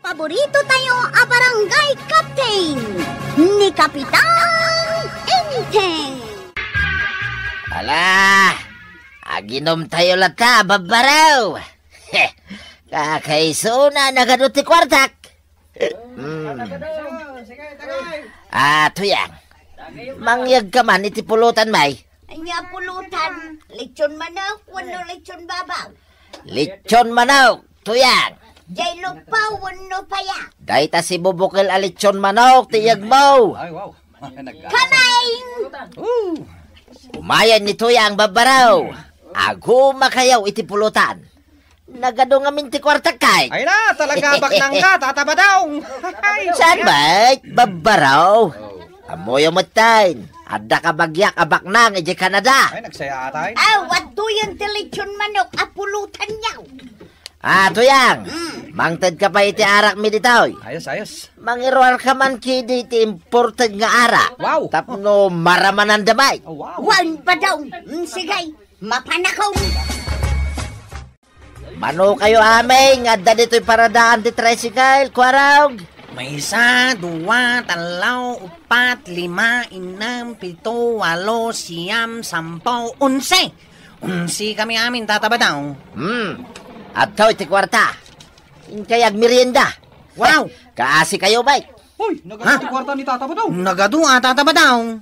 Paborito tayo a barangay captain ni Kapitan Enteng. Ala, aginom tayo lata, babaraw. Kakaisuna na ganun ti kwartak. Tuyang. Mangyag ka man iti pulutan, may. Anya pulutan, lechon manok, wano lechon babaw. Lechon manok, tuyang. Jay lupaw, wano paya. Dahita si bubukil a lechon manok, tiyag mo. Ay, wow. Kamain! Umayan ni tuyang, babaraw. Aguma kayaw iti pulutan. Nagado nga minti kwartak kay. Ay na, talaga baknang ka, tataba daw. Saan ba? Babaraw. Amoy amatain. Adda ka bagyak abak nang iti Canada. Ay, nagsaya atay. What do yung lechon manok, apulutan niyaw. Tuyang. Mangtad ka pa iti arak mi ditoy. Ayos. Mangiruar ka man kidi iti imported nga arak. Wow. Tapno maramanan damay. Oh, wow. Wan pa daw, sigay, mapanakaw. Mano kayo aming, adda dito'y paradaan ti tricycle, kwarog. May 1, 2, 3, 4, 5, 6, 7, 8, 9, 10, 11. 11 kami amin tataba daw. At to'y ti kwarta. Inkayag merienda. Wow! Kaasi kayo, bay. Hoy, nagati kwarta ni tataba daw. Nagadu tataba daw.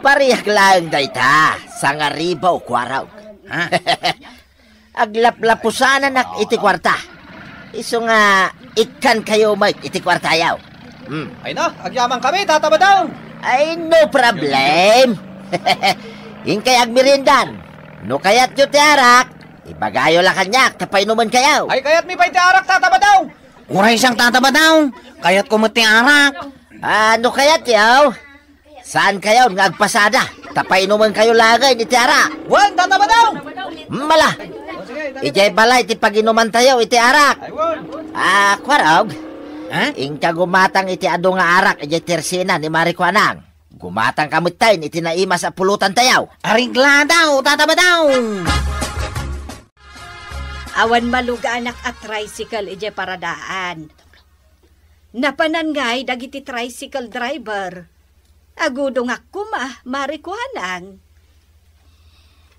Pariyak lang dayta, sangaribaw, kwarog. Ha? Aglaplapusanan nak iti kwarta. Iso nga, ikan kayo, Mike, iti kwarta yaw. Ay na, agyaman kami, tataba daw. Ay, no problem. Inkay agmirindan. No kayat yu tiarak, ibagayo lang kanyak, tapainuman kayaw. Ay, kaya't may pa'y tiarak, tataba daw. Uray siyang tataba daw. Kaya't kumati arak. No kayat yaw? Saan kayaw nga agpasada? Tapainuman kayo lagay ni tiarak. Wan, tataba daw. Mala. Ijay balay iti paginuman tayo iti arak. Ay, wan. Kwarog. Ha? Ingka gumatang iti ado nga arak ijay tersina ni Marikwanang. Gumatang kamutain iti naima sa pulutan tayaw. Arigla daw, tataba daw. Awan maluga anak at tricycle ije paradaan. Napanangay dagiti tricycle driver. Agudong ako marikuanang.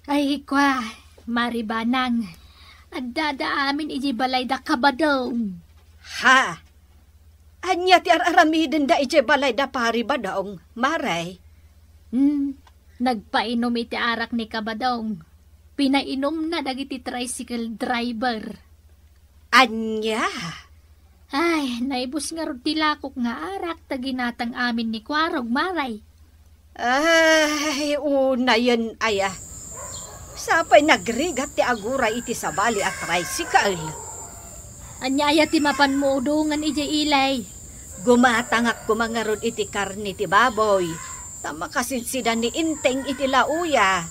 Ay, kwa, maribanang. Agdada amin iji balay da kabadong. Ha? Anya ti araramiden da ije balay da pari ba daong, maray? Nagpainom iti arak ni kabadong. Pinainom na dagiti tricycle driver. Anya? Ay, naibus nga ron tilakok nga arak taginatang amin ni Kwarog, maray. Ay, una yan, aya. Sapay nagrigat ti agura iti sabali at tricycle. Anyaya ti mapan mo udungan ije ilay. Gumatangak ko mga ron iti karni ti baboy. Tama kasinsida ni Inteng iti lauya.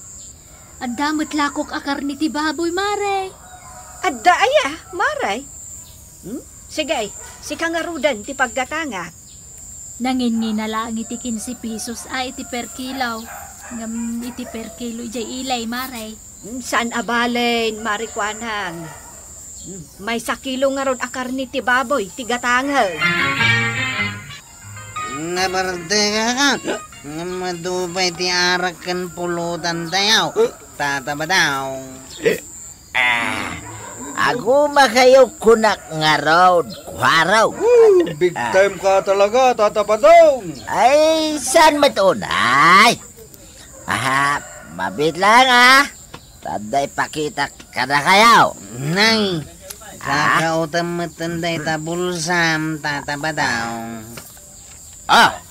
Ang damot lakok akar ni ti baboy, maray. Adda aya, maray. Sige, si kangarudan ti paggatangak. Nangin na lang iti 15 pesos ay iti per kilaw. Ngam iti per kilo ijay ilay, maray. Saan abalen, marikwanang? May 1 kilo nga ron akar ni ti baboy, ti gatangag. Nabarte ka. Madupay ti arak kan pulutan tayaw. Tataba daw. Aguma kayo kunak nga road, kwaraw. Big time ka talaga, tataba daw. Ay, saan matunay? Mabit lang Taday pakita ka na kayaw. Nay, kakautam matanday tabulsam, tataba daw.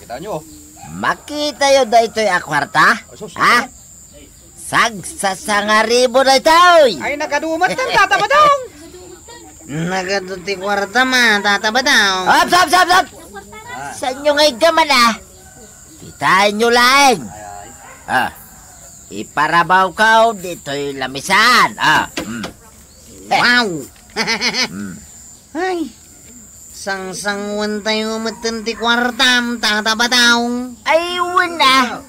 Kita nyo. Makita yun da ito'y akwarta? Sus, Sagsasangaribo na ito'y. Ay, nagadumat ng tataba daw. Nagaduti kwarta ma, tataba daw. Hop! Saan nyo ngayon ka man Kitain nyo lang. Iparabaw ka dito'y lamisan. Wow! Ay, sang-sangwan tayo matanti kwartam, tataba daw. Ay, wala.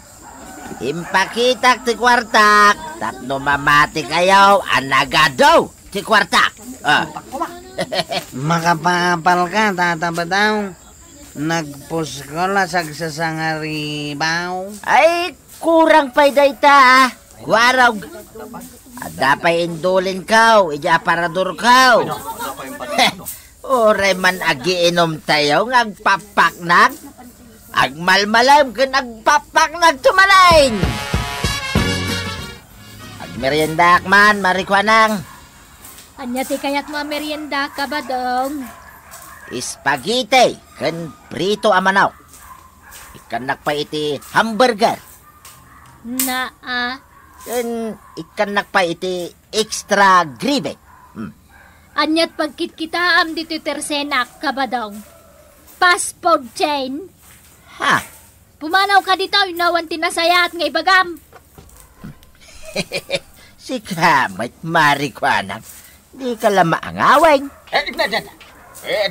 Impakitak ti kwartak. Tapno mamati kayo, anagado ti kwartak. Makapapal ka, Tata Badong. Nagpus ko lasag sa sangaribaw. Ay, kurang pa'y dayta, Waraw. At dapay indulin kaw, ijaparador kaw. Oray man agiinom tayo, ngagpapaknag. Agmalmalam ka nagpapaknag tumalain. Agmerienda man, marikwanang. Anya ti kayat mo merienda ka ba dong? Spaghetti, kan prito amanaw. Ikanak pa iti hamburger. Na Kan ikanak pa iti extra gravy. anyat pagkitkitaam dito tersenak ka ba dong? Fast food chain? Ha? Pumanaw ka dito, inawan tinasayat nga ibagam. Si Kamat, marikwanang. Di ka lang maangawin.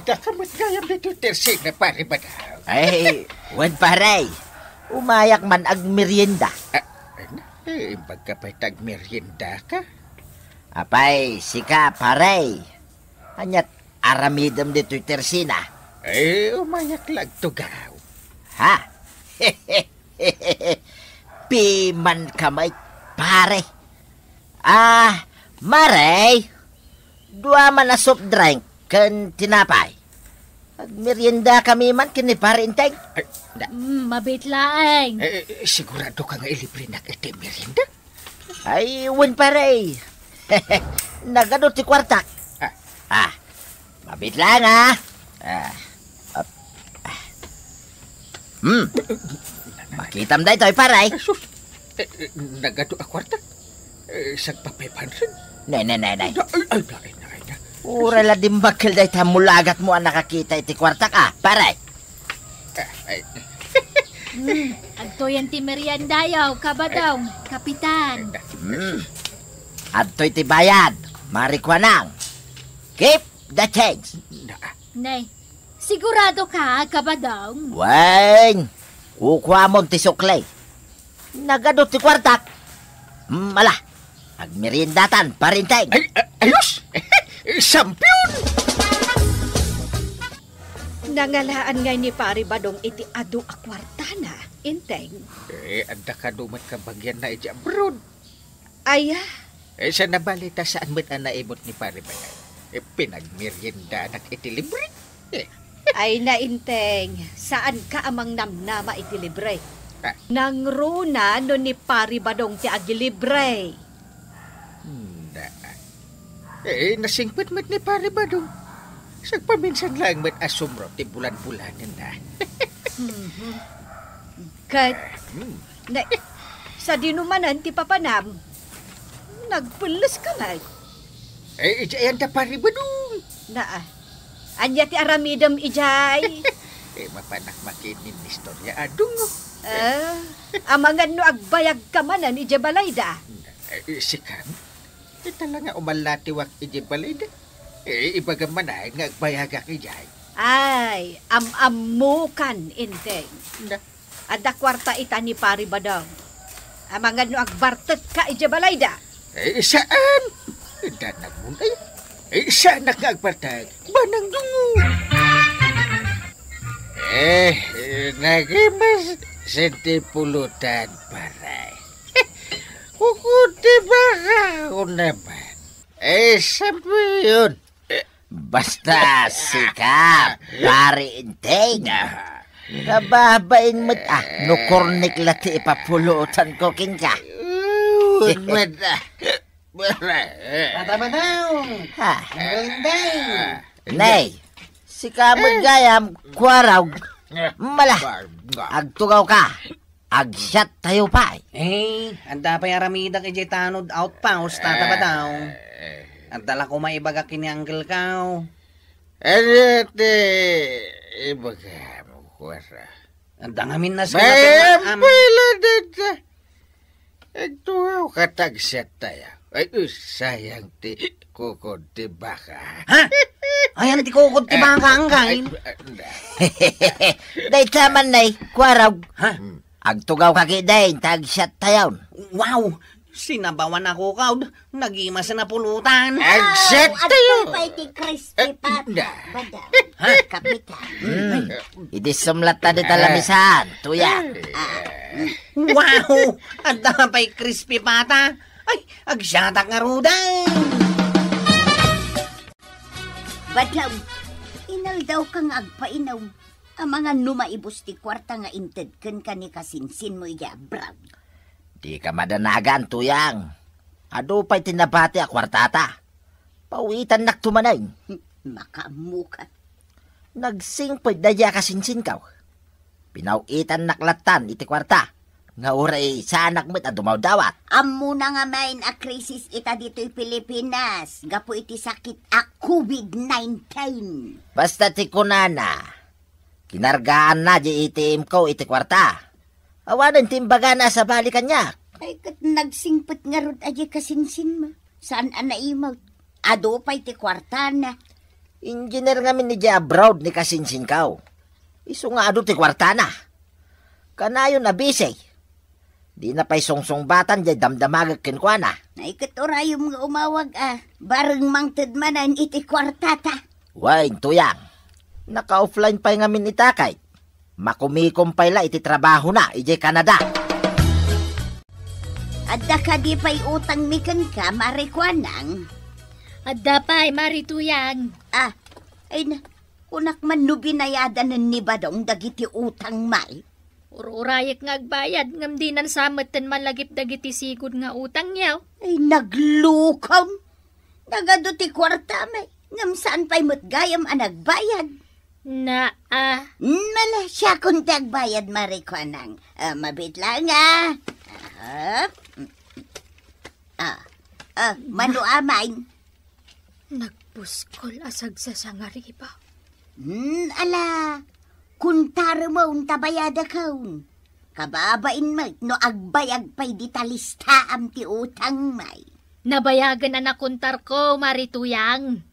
Dakamat kaya dito tersik na pare ba daw? Ay, wan paray. Umayak man ag merienda. Pagkapatag merienda ka? Apay, sika paray. Anyat aramidam dito tersina. Umayak lang tugaw. Ha? Piman kamay, pare. Maray. Dua man na soft drink kan tinapay. Ag merienda kami man kini pare intay. Mabitlaeng. Sigurado ka nga ilibre na iti merienda? Ay, wan paray. Nagadot si kwartak. Mabit lang Makitam da ito ay paray. Nagado a kwarta? Sagpapepansin? Nay. Ay. Ura la dimbakil da ito mulagat mo ang nakakita iti kwartak paray. Agtoyan ti merienda yaw ka ba dong, kapitan? Adto'y ti bayad. Marikwanang. Keep the change. Nay, sigurado ka ba dong? Weng. Kukuha mo ti suklay. Nagadot ti kwartak. Mala. Agmeriendatan parintay. Ayos! Sampyon! Nangalaan nga ni Pari Badong iti adu a kwartana, inteng. Anda ka dumat ka bagyan na iti abroad. Aya, Sa nabalita saan mo't naimot ni Pare Bayan? Pinagmerienda anak iti libre. ay na inteng, saan ka amang namnama iti libre? Nangruna no ni Pari Badong ti agilibre. Nasingpit mo't ni Pare Badong. Sagpaminsan lang mo't asumro ti bulan-bulanin na. Kat, na, sa dinumanan ti papanam, nagpulos ka man. Ijayan ta Pare Badong. Anya ti aramidam ijay. Mapanak makinin ni istorya adung. Amangan no agbayag ka manan ija balayda. Sikan, talaga umalatiwak ija balayda. Ibaga man ay nga agbayag ak ijay. Ay, amamukan inteng. Ada kwarta ita ni Pari Badong. Amangan no agbartet ka ija balayda. Saan? Danag mo na yun. Saan nakagbartag? Banang dungo. Nagimas sentipulutan paray. Kukuti ba ka o naman? Sabi yun. Basta sika, pare intay. Kababain mo't nukornik lati ipapulutan ko king ka. Tata Badong. Nay, sika magayam, kwaraw. Mala, agtugaw ka. Agsyat tayo pa. Anda pa aramida kay tanod outpost, Tata Badong. At dala ko maibaga kini Uncle Kao. Ibaga mo, kwara. Anda ngamin na sa Pala dito. Ito katagsat tayo. Ay, sayang ti kukod ti baka. Ha? Ayan ti kukod ti baka angkay. Day taman nay, kwaraw. Ha? Agtugaw ka kiday, tagsyat tayo. Wow! Sinabawan ako kaud, nagima sa napulutan. Exacto! Ato pa iti crispy pata. da. Badang. Kapitan. Idi sumlat na di talamisan, tuyang. Wow! Ang pa'y crispy pata. Ay, agsyatak nga rudan. Badlaw, inal daw kang agpainaw. Ang mga numaibos ti kwarta nga inted ken ka ni kasinsin mo iya, brag. Di ka madanagan, tuyang. Ado pa'y tinabati a kwartata. Pawitan nak tumanay. Makamuka. Nagsingpoy daya kasinsin kaw. Pinawitan naklatan iti kwarta. Nga uray sa anak mo't adumaw dawat. Amo na nga main a krisis ita dito'y Pilipinas. Gapo iti sakit a COVID-19. Basta ti kunana. Kinargaan na di itim ko iti kwarta. Awanan timbaga na sa balikan niya. Ay kat nagsingpet nga rod aji kasinsin mo. Saan anaimaw? Ado pa iti kwarta na. Engineer nga min ni abroad ni kasinsin kaw. Iso nga ado ti kwarta na. Kanayon na bisay. Di na pa'y songsong batan di damdamagag kinkwana. Ay kat orayom nga umawag Bareng mangted manan iti kwarta ta. Wain tuyang. Naka-offline pa'y ngamin itakay. Makumikom pa'y la iti trabaho na iti Canada. Adda ka di pa'y utang mikan ka marikwanang. Adda pa'y marituyang. Ay na. Kunak man no binayadan ni Badong dagiti utang may. Ururayak nga agbayad, ngam di nan samatan malagip dagiti sigod nga utang yaw. Ay naglukom. Nagado ti kwarta may. Ngam saan pa'y matgayam anagbayad. Mala siya kung tagbayad marikwanang. Mabit lang mano amain. Nagpuskol asag sa sangariba. Ala. Kuntara mo tabayada kaun. Kababain mo no agbayag pa'y ditalista am ti utang may. Nabayagan na nakuntar ko, marituyang.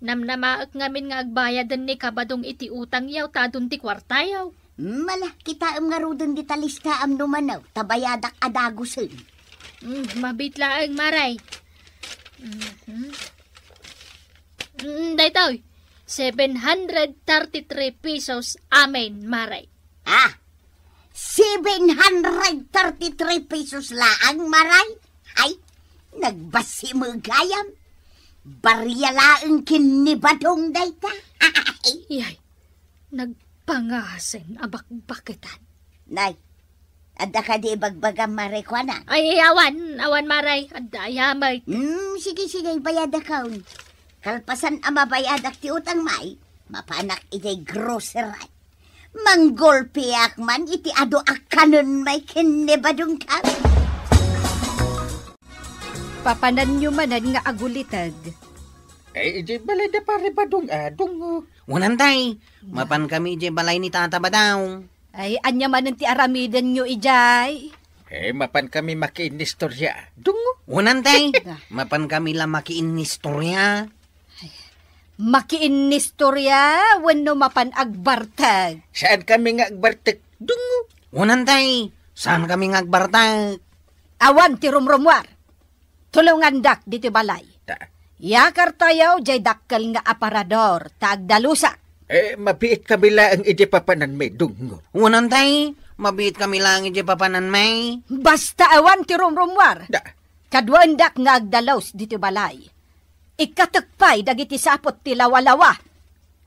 Namnamaak ngamin nga agbayadan ni kabadong iti utang yaw, tadun ti kwarta yaw. Mala, kita nga rudon ditalista am numanaw, tabayadak adagusin. Mabitla ang maray. Daytoy. 733 pesos amen, maray. 733 pesos laang, maray? Ay, nagbasi mo gayam. Barya laang kinibadong dayta. Iyay, nagpangasin abakbakitan. Nay, adda ka di bagbagam marikwana. Ay, awan maray, adda yamay. Sige, bayada kaun. Kalpasan ang mabayadak ti utang may, mapanak iti grocery. Manggolpiak man iti ado akanon may kinibadong ka. Papanan nyo manan nga agulitag. Ay, iti balay da pare Badong adong. Wanantay, mapan kami iti balay ni Tata Badaw. Ay, anya manan ti aramidan nyo ijay. Mapan kami makiinistorya. Dungo. Wanantay, mapan kami lang makiinistorya. Makiinistorya, wano mapan agbartag. Saan kami nga agbartek? Dungo. Wanantay, saan kami nga agbartag? Awan ti rumrumwar. Tulungan dak dito balay. Yakar tayo, jay dakkel nga aparador, tagdalusak. Mabiit kami lang iti papanan may dungo. Wanantay, mabiit kami lang iti papanan may. Basta awan ti rumrumwar. Kadwan dak nga agdalaws dito balay. Ikatakpay dagiti sapot ti lawalawa.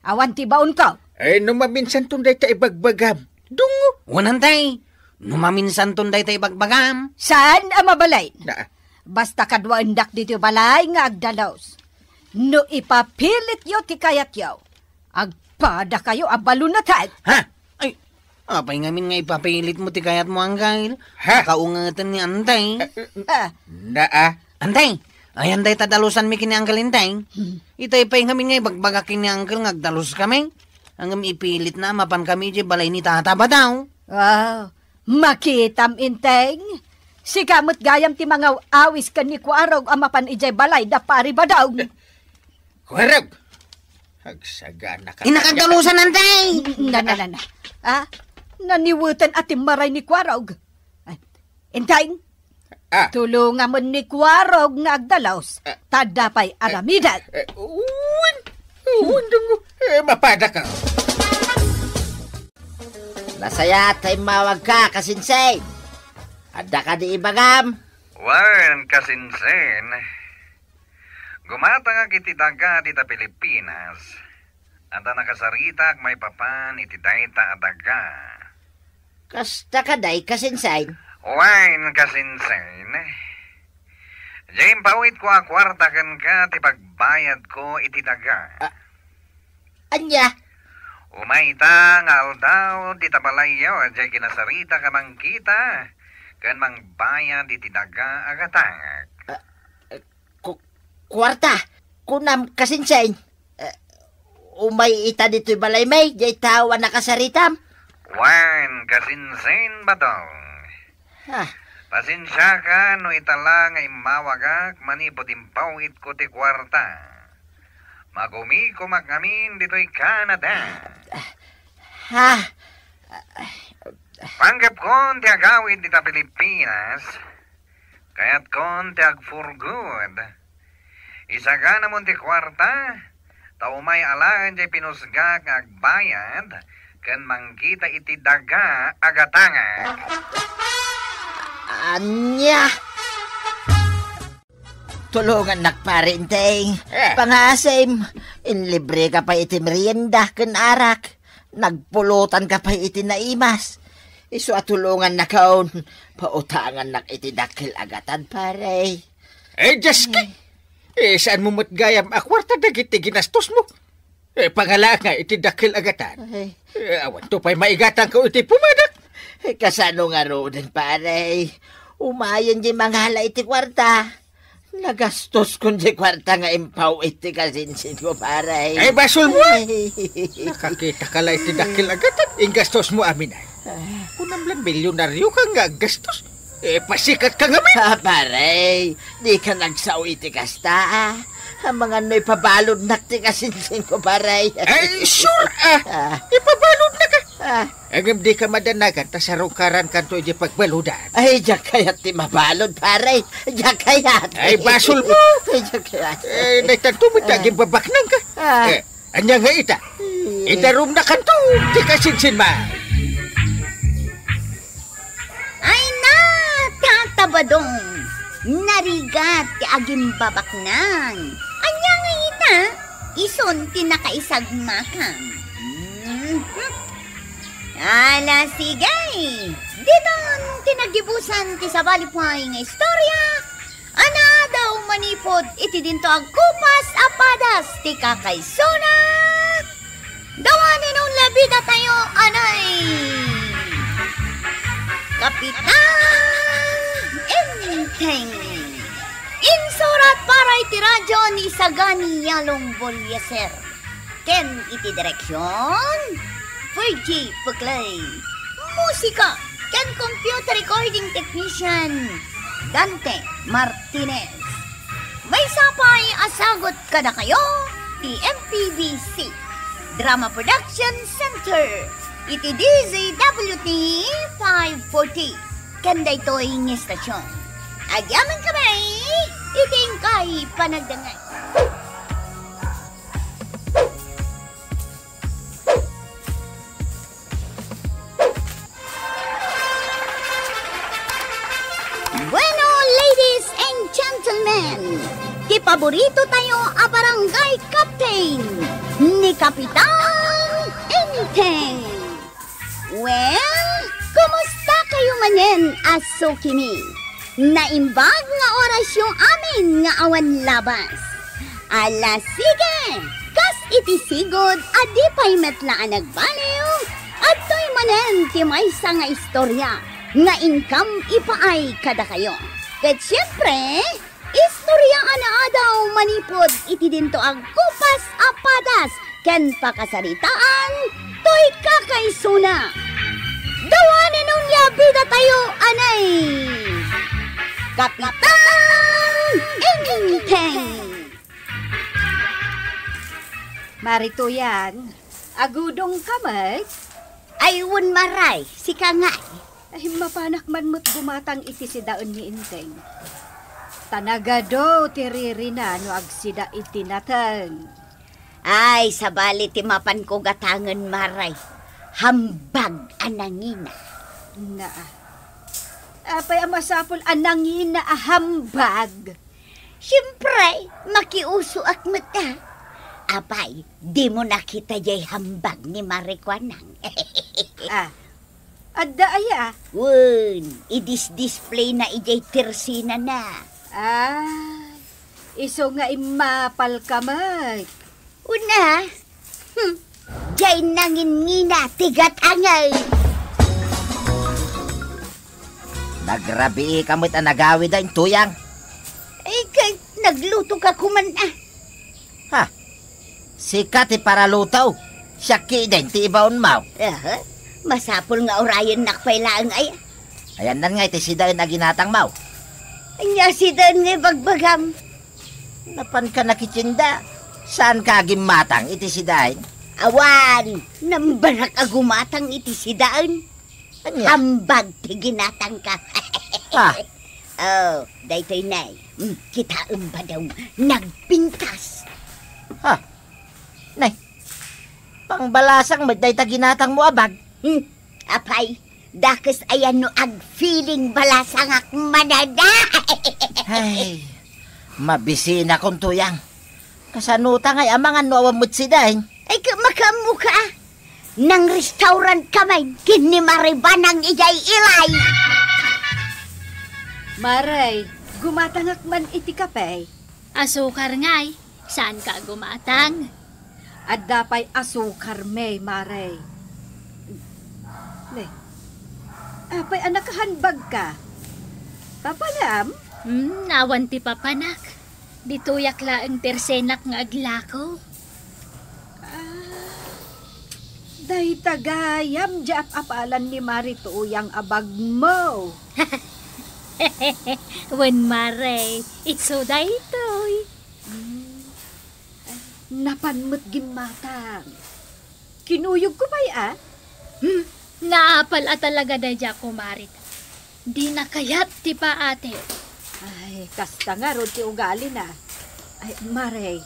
Awan ti baon ka. Numaminsan tunday ta ibagbagam. Dungo. Wanantay, numaminsan tunday ta ibagbagam. Saan ang mabalay? Basta kadwaan dak dito balay nga agdalaws. No ipapilit yo ti kayat yo. Agpada kayo abalunatag. Ha? Ay, apay ngamin nga ipapilit mo ti kayat mo anggail. Kaungatan ni Antay. Antay, ay anday tadalusan mi kini Uncle Intay. Itay pay ngamin nga ibagbaga kini Uncle ngagdalus kami. Ang ipilit na mapan kami di balay ni Tata Badaw. Makitam Intay. Si kamot gayam ti mga awis kan ni Kuarog ang mapan ijay balay da pari Badaw. Kuarog! Hagsagana ka. Inakagdalusan Antay. Na. Naniwutan ating maray ni Kuarog. Intay, Tulungan mo ni Kwarog nga agdalaws. Tadapay aramidag. Mapada ka. Nasaya tay mawag ka, Kasinsay. Ada ka di ibagam. Wan, Kasinsen. Gumata nga kiti daga dita Pilipinas. Anta nakasaritak may papan iti dayta adaga. Kasta ka day, Kasinsay. Wan, Kasinsen. Jayim pawit ko akwarta kan ka ti pagbayad ko iti daga. Anya? Umaita nga aldaw di tabalayaw jay kinasarita ka mang kita kan mang bayad iti daga agatangak. Kwarta, kunam Kasinsay. Umay ita dito'y balay may, jay tawa nakasaritam. Wan, Kasinsen batong. Pasensya ka no itala nga imawagak manipod impawit ko ti kwarta. Magumi ko magamin dito'y Canada. Panggap kon ti agawid dita Pilipinas, kaya't kon ti ag-for good. Isa ka namon ti kwarta, taumay alaan jay pinusgak nga agbayad, kan mangkita iti daga agatanga. Anya? Tulungan nakparinteng. Pangasim, inlibre ka pa iti merienda ken arak. Nagpulutan ka pa iti naimas. Isu atulungan na kaon. Pautangan nak iti dakil agatan pare. Jaski. Saan mo matgayam akwarta dagiti ginastos mo? Pangala nga iti dakil agatan. Awan to pa'y maigatan ko iti pumadak. Kasano nga ro din pare. Umayan di manghala iti kwarta. Nagastos kun di kwarta nga impaw iti Kasinsin ko pare. Basol mo! Nakakita ka lang iti dakil agatan. Ingastos mo amin ay. Kunam lang milyonaryo ka nga gastos. Pasikat ka nga man. Pare, di ka nagsaw iti kasta. Ang mga no'y pabalod na ti Kasinsin ko pare. Sure ipabalod na ka. Ang di ka madanagan, tasarukaran ka to iti pagbaludan. Diyak kayat ti mabalod, pare. Diyak kayat. Basol mo. Diyak kayat. Nagtantumit na, gibabaknang ka. Anya nga ita. Itarum na kanto, ti Kasinsin ma. Ay na, tatabadong. Narigat ti agimbabaknang. Anya nga ita, ison ti nakaisagmakam. Ala, sigay! Dinon, tinagibusan ti sabalipay nga istorya. Ana daw manipod, iti dinto agkupas apadas ti kakaysona. Dawanin nung labida tayo, anay! Kapitan Enteng! Insurat para iti radyo ni Sagani Yalong Bolyaser. Ken iti direksyon... Fergie Paglay. Musika ken computer recording technician Dante Martinez. May sapay asagot kada kayo ti MPBC Drama Production Center iti DZWT 540 ken daytoy nga estasyon. Agyaman kami iting kay panagdangay. Bueno, ladies and gentlemen, ti paborito tayo a barangay captain ni Kapitan Enteng. Well, kumusta kayo manen, aso kimi? Naimbag nga oras yung amin nga awan labas. Ala, sige, kas iti sigod, adi pa'y metlaan nagbaliw, at to'y manen ti maysa nga istorya. Nga income ipaay kada kayo. Ket siyempre, istorya ana daw manipod iti dinto ang kupas apadas ken pakasaritaan toy kakaysuna. Dawanan nung labida tayo anay. Kapitan Enteng. Marito yan, agudong kamay. Ayun maray, si Kangay. Ay mapanak man mo't gumatang iti sidaon ni Inteng. Tanagado tiriri na no agsida iti natang. Ay, sabali ti mapan ko gatangan maray. Hambag anangina. Na. Apay amasapol anangina ahambag. Siyempre, makiuso ak mata. Apay, di mo nakita jay hambag ni Marikwanang. Adda aya. Wun, i-display na ijay tirsina na. Iso nga imapal kamay. Una, jay nangin ngina tigatangay. Nagrabi kamit ang nagawid ang tuyang. Ay, kay nagluto ka kuman ah. Ha? Sikat ti para lutaw. Siya kiden ti ibaon maw. Masapol nga orayan nakpailaang ay. Ayan nan nga iti sidain na ginatang maw. Anya si Dan nga bagbagam. Napan ka nakitsinda. Saan ka gimatang iti sidain? Awan, nambarak agumatang iti sidaan. Anya? Hambag ti ginatang ka. Ha? Oh, daytoy nay. Kita ba daw nagpintas? Ha? Nay, pangbalasang magday taginatang mo abag. Apay, dakes ayan no ag feeling balasang ak manada. Ay, mabisina kong tuyang. Kasanuta ngay amangan no awamot sidain. Ay, makamu ka. Nang restaurant kamay, kini maribanang ijay ilay. Maray, gumatangak man iti kapay. Asukar ngay. Saan ka gumatang? Adda pa'y asukar may, Maray. Ne, apay anakahanbag ka. Papalam? Nawan ti papanak. Dituyak laeng tersenak nga aglako. Day tagayam jaat apalan ni Marito yang abag mo. Wen Maray, itso daytoy. Napanmot gimatang. Kinuyog ko ba'y Naapal at talaga dadya ko, Marit. Di na kayat ti pa ate. Ay, kasta nga ron ti ugali na. Ay, Maray,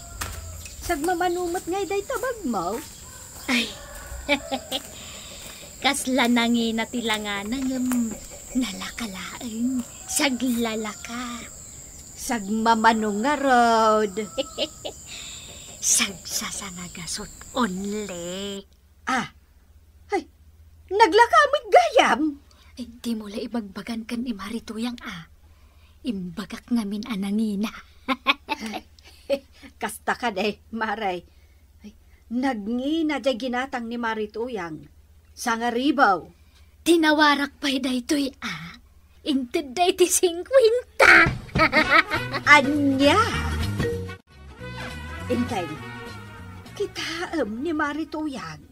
sagmamanumot ngay day tabag mo. Ay, kasla nangi na tilanganang nalakalaeng saglalaka. Sagmamanong nga rod. Sagsasangagasot only. Ay, naglakamig gayam. Ay, di mo la ibagbagan kan imarituyang Imbagak ngamin anangina. Kasta ka de, Maray. Ay, nagngina jay ginatang ni Marituyang. Sangaribaw. Tinawarak pa'y daytoy Inted day ti 50. Anya? Intay, kitaam ni Marituyang.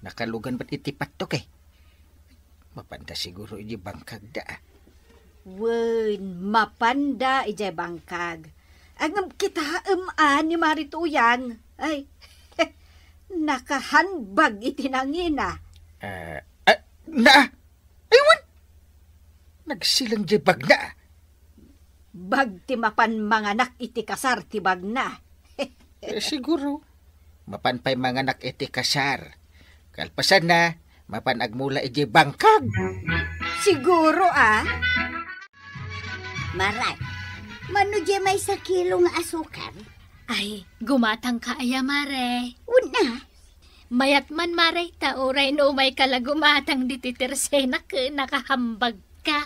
Nakalugan ba't itipat to kay? Mapanda siguro iji bangkag da. Wen, mapanda ijay bangkag. Ang kitaam ni Marituyang. Ay, nakahanbag itinangina. Aywan! Nagsilang di bag na. Bag ti mapan manganak iti kasar ti bag na. Siguro. Mapan pa'y manganak iti kasar. Kalpasan na, mapan agmula iti bangkag. Siguro Maray, mano di may sa kilo nga asukar? Ay, gumatang ka aya, Mare. Una. Mayat man, Mare, tauray no may kalagumatang dititersenak nakahambag ka.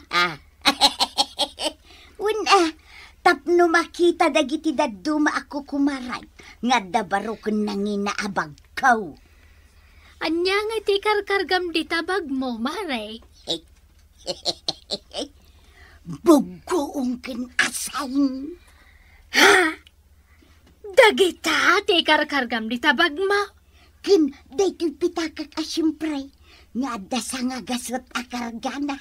Una, tapno makita dagiti daduma ako kumaray, nga dabaro kun nangina abag kaw. Anya nga ti karkargam di tabag mo, Mare. Bugoong kin asayin. Dagita ti karkargam di tabag mo. Kin daytoy pitakak siyempre, nga dasa nga gasot akargana.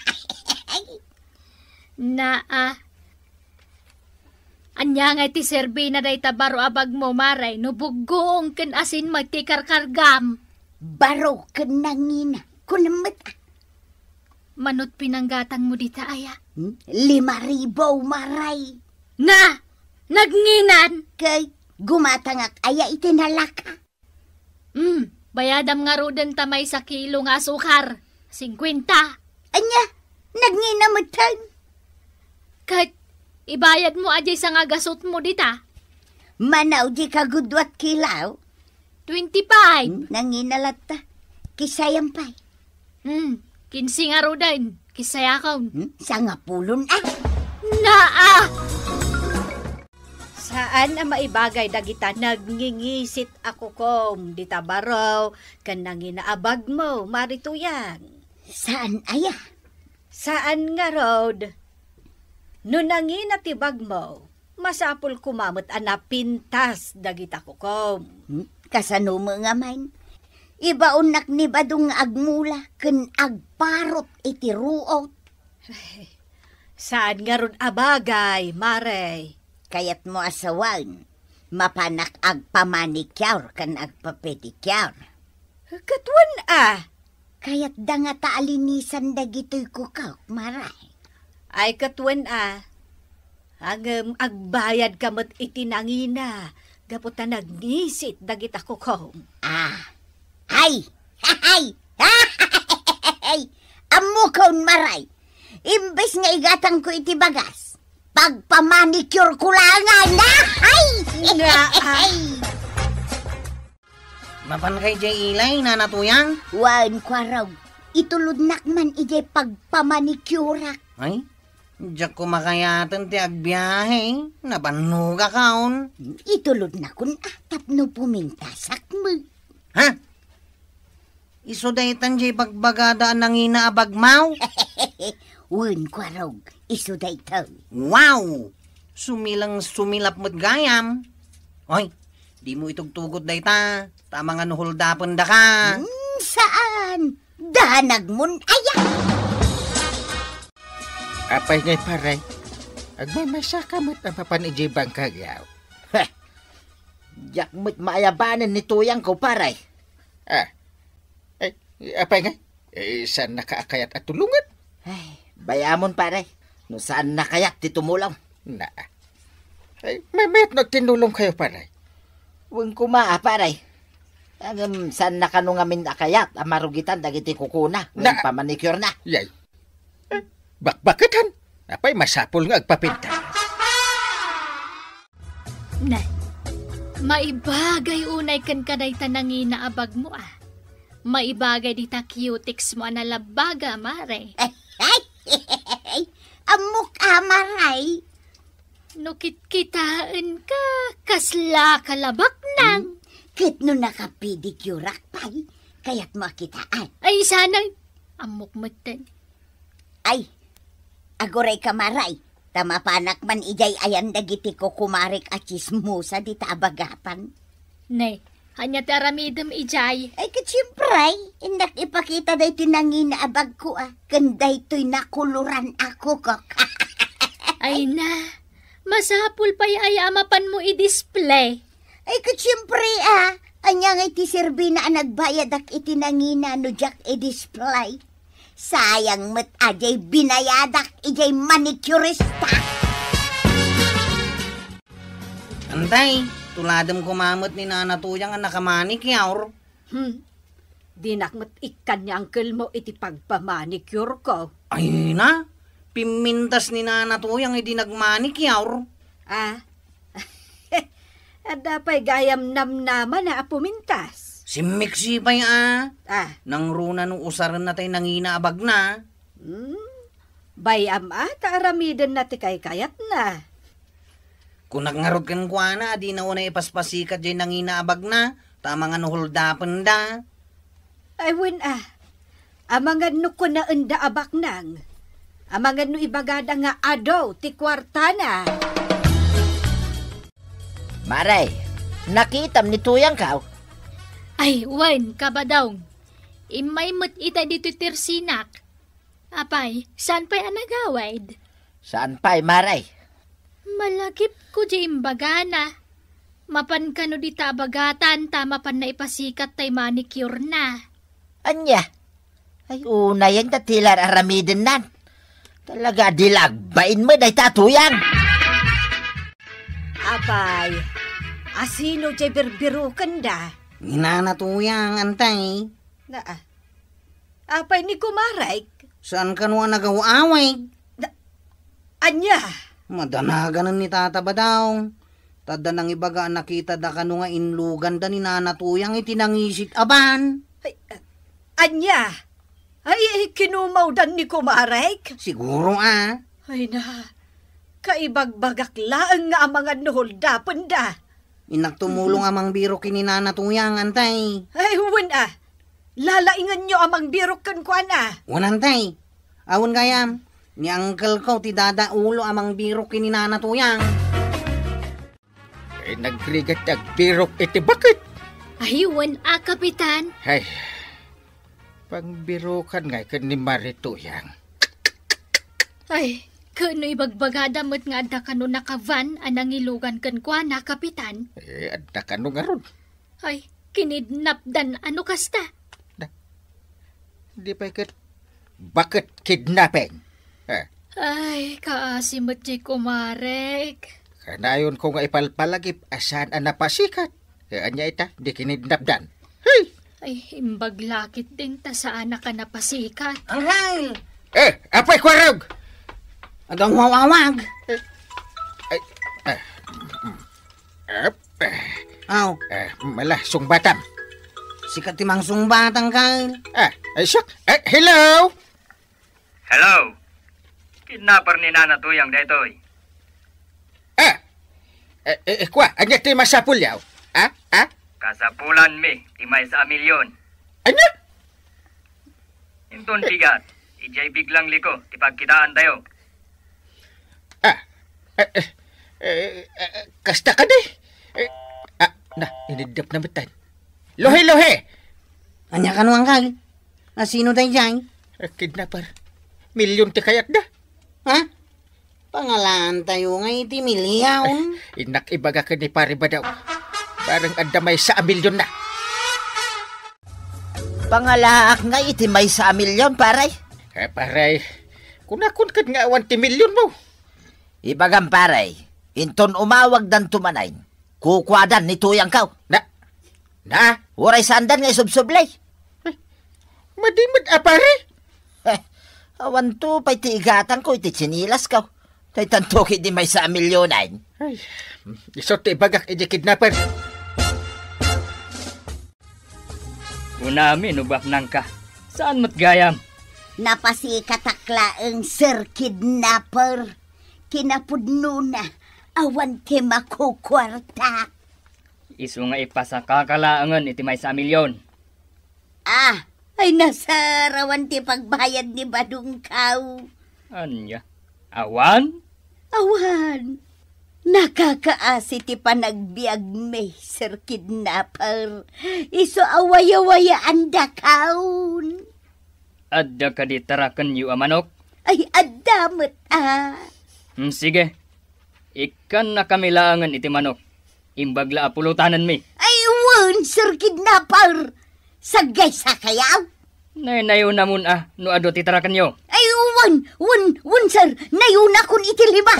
Anya nga ti serbi na day tabaro abag mo, Maray, no bugoong kin asin magti karkargam. Baro kin nangina, kunamat. Manot pinanggatang mo dita, aya. 5,000, maray. Na! Nagnginan! Kay gumatangak aya itinalaka. Bayadam nga roden tamay sa kilo nga asukar. 50. Anya, nagnginamutan. Kat, ibayad mo ajay sa nga gasot mo dita. Manaw di kagudwat kilaw. 25. Nanginalata. Kisayang pay. 15 nga roden. Kisaya kaon. Sa nga pulon Naa! Saan ang maibagay dagita nagngingisit ako kom, dita baraw, kan nanginaabag mo, marituyang. Saan aya? Saan nga road? No nanginatibag mo, masapul kumamot anapintas dagita ko kom. Kasano mo nga man? Ibaonak ni badong agmula, ken agparot iti ruot. Saan nga ron abagay, mare? Kayat mo asawan, mapanak agpamanikyaur kan agpapedikyaur. Katwan Kayat da nga taalinisan dagito'y kukaw, maray. Ay katwan Ang agbayad kamot itinangina, gaputan nagnisit dagita ko kom. Ay! Amukon maray! Imbes nga igatang ko iti bagas, pagpamanicure ko langan na! Ay! Mapan kay jay ilay, nanatuyang? Wan kwaraw, itulod nakman ijay pagpamanicure. Ay, diyak ko makayatan ti agbiyahe, napanuga kaon. Itulod na kun tapno pumintasak mo. Ha? Isudaytan jay pagbagadaan ng inaabag mau? Wan kwaraw, iso da ito. Wow! Sumilap mo't gayam. Oy, di mo itugtugot dayta. Tama nga nuhuldapon da ka. Saan? Danag mun aya. Apay ngay paray. Agmamasa ka mo't ang papanijibang kagyaw. Jak mo't maayabanan ni tuyang ko, paray. Apay ngay? Saan nakaakayat at tulungan? Ay, bayamon, paray. No saan nakayat ti tumulaw? May tinulong kayo, paray. Huwag kumaa, paray. Saan na kanungamin akayat, amarugitan, dagiti kukuna. Pamanicure na. Yay. Bakbakitan. Apay masapol nga agpapinta. Na, maibagay unay kan kaday tanangi na abag mo Maibagay di ta cutics mo analabaga, mare. Amok maray. Nukit-kitaan ka, kasla kalabak nang. Kit no nakapidikurak pay, kayat mo kitaan. Ay, sana, amok mo ten. Ay, agoray ka maray. Tamapanak man ijay ayan dagiti ko kumarik at chismosa di tabagapan. Nay, hanya taramidam ijay. Ay katsiyempre, indak ipakita day tinangin na abag ko Kanday to'y nakuluran ako kok. Ay na, masapul pa'y ayamapan mo i-display. Ay katsiyempre anya nga iti serbi na nagbayad ak itinangina no jak i-display. Sayang met ajay binayadak ijay manicurista. Antay, tuladam kumamot ni nanatuyang ang nakamanicure. Dinakmat ikan niya angkel mo iti pagpamanicure ko. Ay na, pimintas ni nanatuyang iti nagmanicure. Adapay gayam namnaman na apumintas. Si Mixi pa'y nang runa nung usaran na tayo nanginaabag na. Bayam taaramidan na ti kay kayat na. Kung nagngarod kan kwa na, di na una ipaspasikat dyan nanginaabag na. Tama nga nuhuldapan da. Ay win amangan no ko na enda abak nang. Amangan no ibagada nga adaw ti kwarta na. Maray, nakitam ni tuyang ka. Ay, wan, kabadaw. Imay mo't ita dito tirsinak. Apay, saan pa'y anagawaid? Saan pa'y, maray? Malagip ko di imbagana. Mapan ka no di tabagatan, tama pan na ipasikat tay manicure na. Anya? Ay, una yan tatilar aramidin nan. Talaga dilagbain mo day tatuyang. Apay, asino jay berbirukan da? Ninanatuyang, antay. Apay ni kumaray? Saan ka nung nagawaway? Anya? Madanaganan ni Tata Badaw. Tada nang ibaga nakita da ka nung nga inlugan da ni nanatuyang itinangisit aban. Ay, anya? Ay, kinumaw dan ni kumaray? Siguro Ay na, kaibagbagak laang nga ang mga nuholdapan da. Inagtumulong amang biro kini nanatuyang, antay. Ay, huwan lalaingan nyo amang birok kan kwa na. Wanantay. Awan gayam. Ni uncle ko ti dada ulo amang biro kini nanatuyang. Nagrigat birok iti bakit? Ayun, Kapitan. Ay, pangbirokan nga kan ni Marituyang. Ay, kano ibagbagada mo't nga adda kano nakavan anang ilugan kan kwa na, Kapitan. Adda kano nga ron. Ay, kinidnap dan ano kasta? Di pa bakit kidnapping? Ay, kaasimot di kumarek. Kanayon ko nga ipalpalagip asan ang napasikat. Anya ita, di kinidnap dan. Hey! Ay, imbaglakit din ta saan na ka napasikat. Anghay! Apay kwarog! Adang wawawag. Aw, Mala, sungbatam. sikat timang sungbatang kail. Siyak. Hello! Hello. Kidnapper ni nanatuyang daytoy. Kwa, anya ti masapulyaw? Kasapulan mi, timay sa milyon. Anya? Inton bigat, ijay biglang liko, tipagkitaan tayo. Kasta ka di? Inidap na matan. Lohe! Anya ka nuang kail. Asino tayo dyan? Kidnapper. Milyon ti kayat da. Pangalan tayo nga iti milyaon. Inak ibaga ka ni pare ba daw? Parang adamay sa milyon na. Pangalaak nga iti may sa milyon, paray. Paray, kunakun ka nga awan ti milyon mo. Ibagam paray, inton umawag dan tumanayin. Kukwadan ni tuyang kaw. Na? Uray sandan nga isubsublay. Madimad pare? Awan to, pa'y tiigatan ko, iti sinilas kaw. Tay tantoki di may sa milyonain. Ay, isot ti ibagak iti kidnapper. Unami, nubak nang ka. Saan mo't gayam? Napasikatakla ang Sir Kidnapper. Kinapudno na, awan ti makukwarta. Isu nga ipasakakalaangan iti may sa milyon. Ay nasarawan ti pagbayad ni Badungkaw. Anya? Awan? Awan, nakakaasi ti panagbiag me, Sir Kidnapper. Iso awaya-wayaan da kaun. Adda ka di tarakan yu amanok? Ay adamot Sige. Ikan na kamilangan iti manok. Imbagla apulutanan mi. Ay wan, Sir Kidnapper. Sagay sa kayaw. Nayo namun no ado ti tarakan yu. Ay wan, sir. Nayuna kun itilima.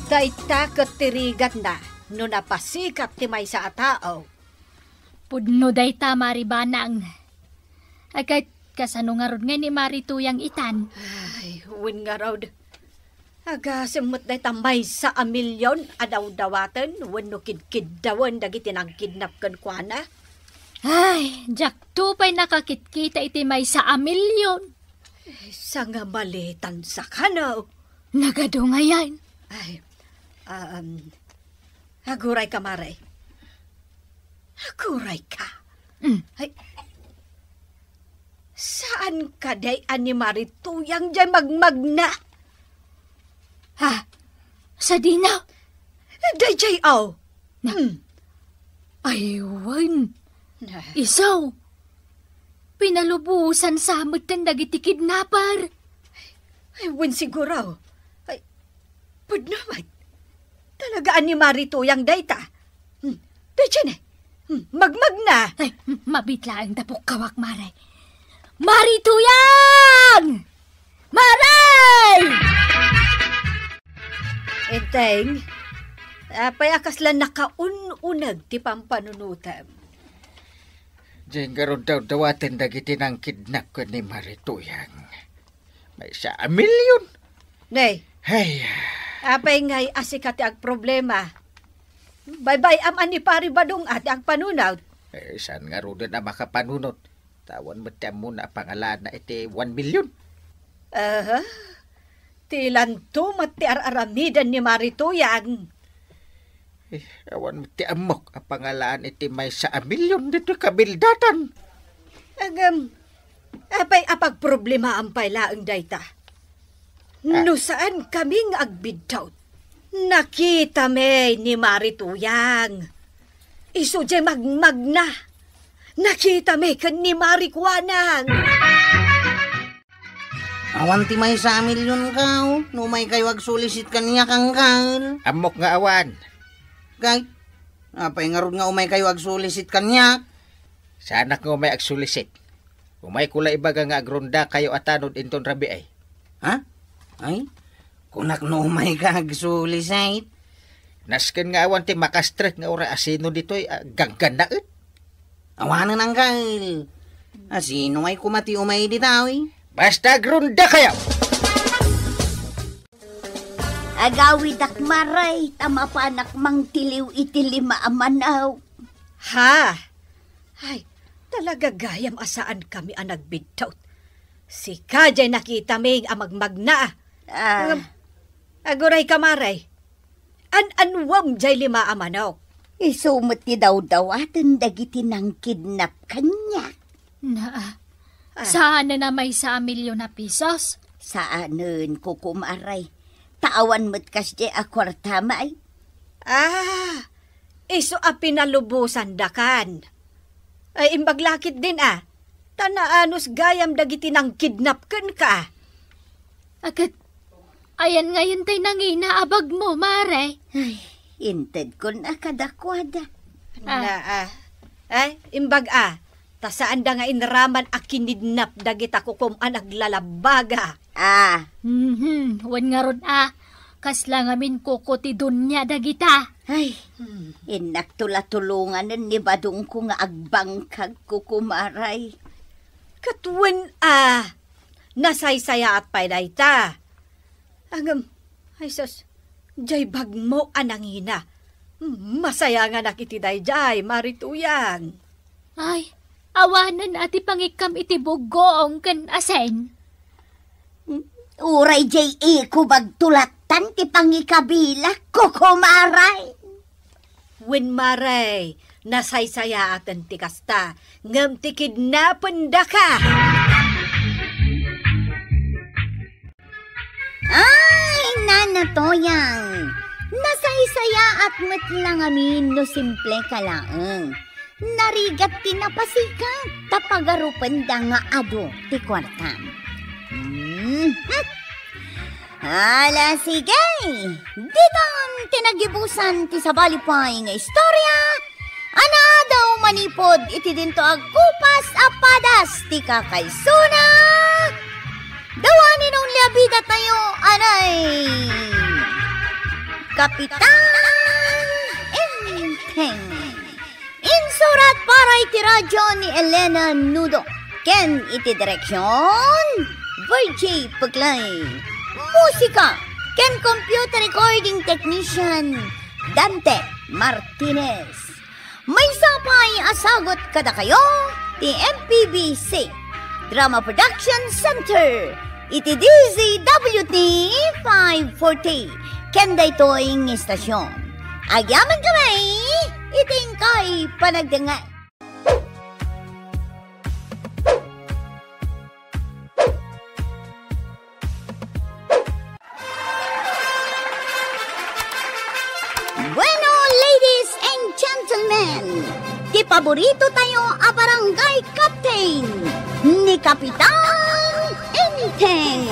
Dayta katirigat na, no napasikat ti may sa atao. Pudno day ta, Maribanang. Agad kasano nga ron nga ni Marituyang itan. Ay, win nga raw. Aga simot day tamay sa milyon adaw-dawatan, wano kidkiddawan dagiti nang kidnap kan kwa na. Ay, jak tupay nakakitkita iti may sa milyon. Sa nga malitan sa kanaw. Nagado nga yan. Ay, aguray ka, Maray. Aguray ka. Ay, saan ka day ani Marituyang jay magmagna? Sa dinaw? Day jay aw. Aywan. Isaw. Pinalubusan sa amot ng dagiti kidnapper. Ay, win siguro. Ay, pud naman. Talagaan ni Marituyang dayta. Day dyan magmag na. Ay, Mabitla ang tapok kawak, Maray. Marituyang! Maray! Enteng, apay akaslan nakaununag ti pampanunutam. Diyan karon daw dawatin dagiti ng kidnap ko ni Marituyang. May 1 milyon. Nay, Hey, apay ngay asikati ag problema. Bye-bye aman ni pari badong ati ang panunaw. saan nga ro na makapanunot? Tawan mo muna pangalan na iti 1 milyon. Tilanto mati aramidan ni Marituyang. Awan mo ti amok ang pangalan iti may 1 milyon dito kabildatan. Apay apag problema ang pailaang dayta. No saan kaming agbidtaw? Nakita me ni Marituyang. Isu jay magmagna. Nakita me kan ni Marikuanang. Awan ti may 1 milyon kao. No may kayo agsulisit kaniya kang kal. Amok nga awan. Kay, apay nga ron nga umay kayo agsulisit kaniya. Sana nga may agsulisit. Umay kula ibaga nga agronda kayo atanod inton rabi ay. Ha? Ay, kunak no umay ka agsulisit. Nasken nga awan ti makastret nga ora asino dito'y ganggan na it. Awanan ang kal. Asino ay kumati umay ditawi? Basta agronda kayo! Agawid ak Maray, tama pa anak mang tiliw iti 5 amanaw. Ha? Ay, talaga gayam asaan kami ang nagbidtaw. Si Kajay nakita may amagmagna. Aguray ka, Maray. An-anwam jay 5 amanaw. Isumot ti daw-dawatan dagiti nang kidnap kanya. Saan na may 1 milyon na pisos? Saanen ko kumaray. Tawan mo't kasdi a kwartamay. Iso a pinalubusan dakan. Ay imbaglakit din Tanaanos gayam dagiti nang kidnap ken ka. Agad, ayan ngayon tay nanginaabag mo, Mare. Ay, inted ko na kadakwada. Imbag tasaan da nga inraman a kinidnap dagita kukum anaglalabaga. Wan nga ron kasla ngamin kukuti dunya dagita. Ay, inak tulatulungan ni badong ko nga agbangkag kukumaray. Katwen nasaysaya at paydayta. Ay sus, jay bag mo anangina. Masaya nga nakitiday jay, Marituyang. Ay, awanan ati pangikam iti buggoong kan asen. Uray jay kubag tulatan ti pangikabila kukumaray. Wen Maray, nasaysaya atan ti kasta, ngam ti kidnapan da ka. Ay, nanatoyang. Nasaysaya at matlang amin no simple kalaang. Narigat tinapasikat tapagarupan da nga ado ti kwartam. Hala, sige. Ditan tinagibusan ti sabalipay nga istorya. Ana daw manipod iti dinto agkupas apadas ti kakaysuna. Dawanin ang labida tayo, anay. Kapitan Enteng. Insurat para iti radyo ni Elena Nudo. Ken iti direksyon Virgie Paglay. Musika ken computer recording technician Dante Martinez. May sapay asagot kada kayo ti MPBC Drama Production Center iti DZWT 540 ken daytoy ng istasyon. Agyaman kamay iting kay panagdangay. Bueno, ladies and gentlemen, ti paborito tayo a barangay captain ni Kapitan Enteng.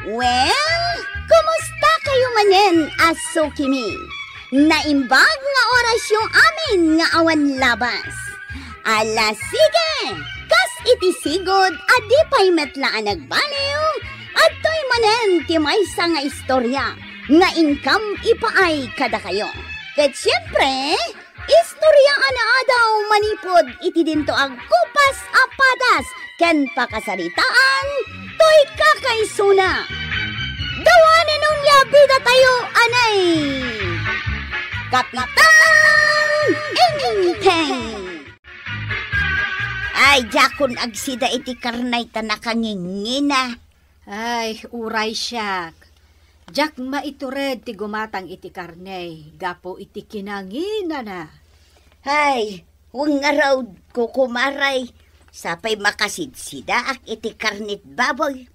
Well, kumusta kayo manen, aso kimi? Naimbag nga orasyon amin nga awan labas. Ala sige, kas iti sigod, adi pa'y metlaan nagbaliw, at to'y manen ti maysa nga istorya, nga income ipaay kada kayo. Ket siyempre, istorya ana adaw manipod iti dinto ang kupas apadas, ken pakasaritaan, to'y kakaisuna. Dawanan nung labida tayo, anay! Kapitan Inteng! Ay, jakon agsida iti karnay ta nakangingina. Ay, uray siyak. Jak maitured ti gumatang iti karnay, gapo iti kinangina na. Ay, huwag nga raw kukumaray. Sapay makasidsida ak iti karnit baboy.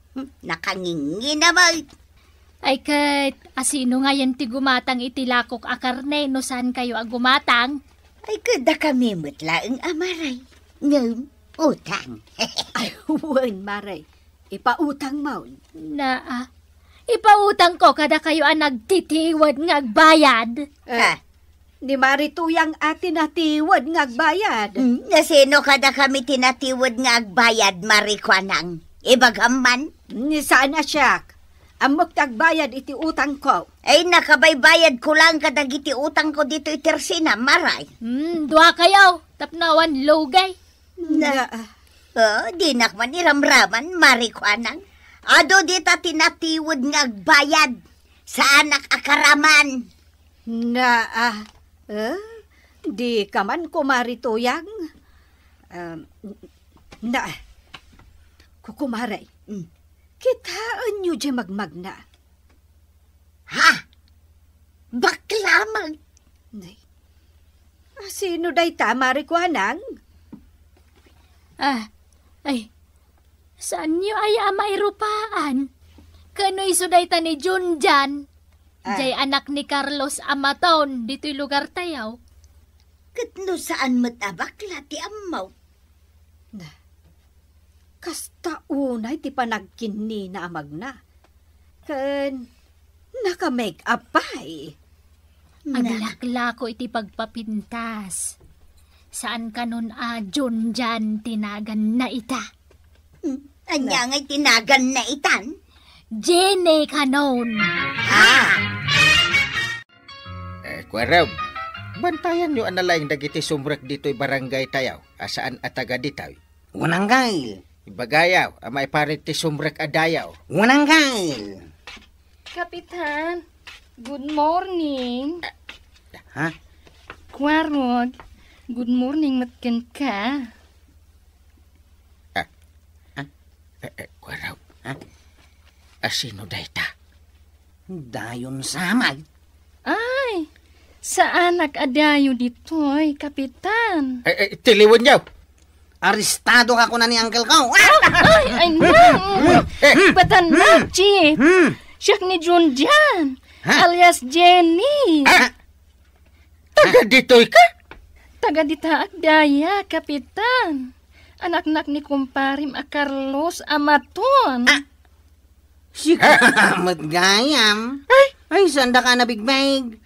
Nakangingina ba? Ay kat, asino nga yan ti gumatang iti lakok a karne, no saan kayo a gumatang? Ay, kada kami matlaang amaray. Ngam, utang. Ay, huwan, maray. Ipautang maun. Ipautang ko kada kayo ang nagtitiwad nga agbayad. Ha? Ni marituyang atin natiwad nga agbayad. Nasino kada kami tinatiwad nga agbayad, marikwanang? Ibagaman? Ni saan na siyak? Amok tagbayad iti utang ko. Ay, nakabaybayad ko lang kadag iti utang ko dito itersina, maray. Dua kayo, tapnawan logay. Di nakman iramraman, marikwanang. Ado dita tinatiwad nga agbayad sa anak akaraman. Di ka man kumarituyang. Kukumaray. Kitaan nyo di magmagna. Ha? Baklamang? Sino day tama, Rikwanang? Ay, saan nyo ay amay rupaan? Kano'y suday ta ni Junjan? Jay anak ni Carlos Amaton, dito'y lugar tayaw. Katno saan matabakla ti amaw? Kasta unay ti panagkinni na amagna. Ken naka-make up pa'y. Aglaklako iti pagpapintas. Saan ka nun Junjan tinagan na ita? Anya nga'y tinagan na itan? Jenny kanon. Kwaraw, bantayan nyo analayang dagiti sumrek dito'y barangay tayaw, asaan ataga ditaw. Wananggail. Ibagayaw, amay parit ti sumrek adayaw. Wananggail. Kapitan, good morning. Ha? Kwarog, good morning matken ka. Kwaraw, asino dayta? Dayon samay. Ay, sa anak adayo ditoy, kapitan. Tiliwan niyaw. Aristado ka ko na ni uncle ko. Ay, no. Batan na, Chief. Siyak ni Junjan, alias Jenny. Taga dito'y ka? Taga dita daya, kapitan. Anak-anak ni kumparim a Carlos Amaton. Si kamat gayam. Ay, sanda ka na bigbag.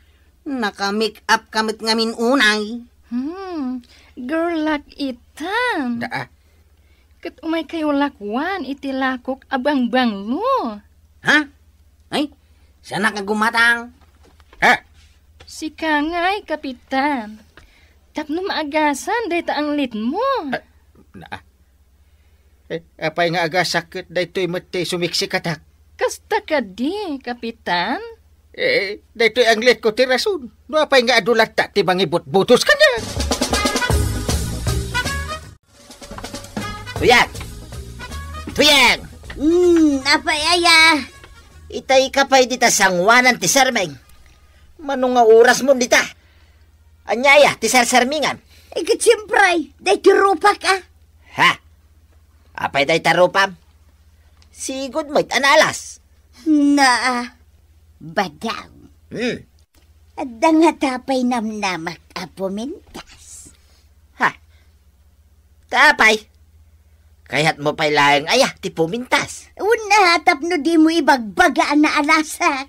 Naka-make up kamit ngamin unay. Girl like itan. Kat umay kayo lakwan, iti lakok abang banglo. Ha? Ay, sana ka gumatang. Si Kangay, kapitan. Tapno maagasan, dahita ang lit mo. Apay nga aga sakit, dahito'y mati sumiksi katak. Kasta ka di, kapitan. Dahito'y ang lit ko tirasun. No apay nga adulat ta, tibang ibut-butos ka niya. Tuyag! Tuyag! Apayaya. Itay ka pa'y dita sangwanan ti Sarmeng. Manong nga oras mo dita? Anyaya, ti Sarmingan. Katsimpray, day tirupa ka. Ha? Apay day tarupam? Sigod mo'y analas. Badaw. Adda nga tapay namnamak apumintas. Ha? Tapay? Kaya't mo pa'y laeng ayah, ti pumintas. Una, tapno di mo ibagbagaan na alasa.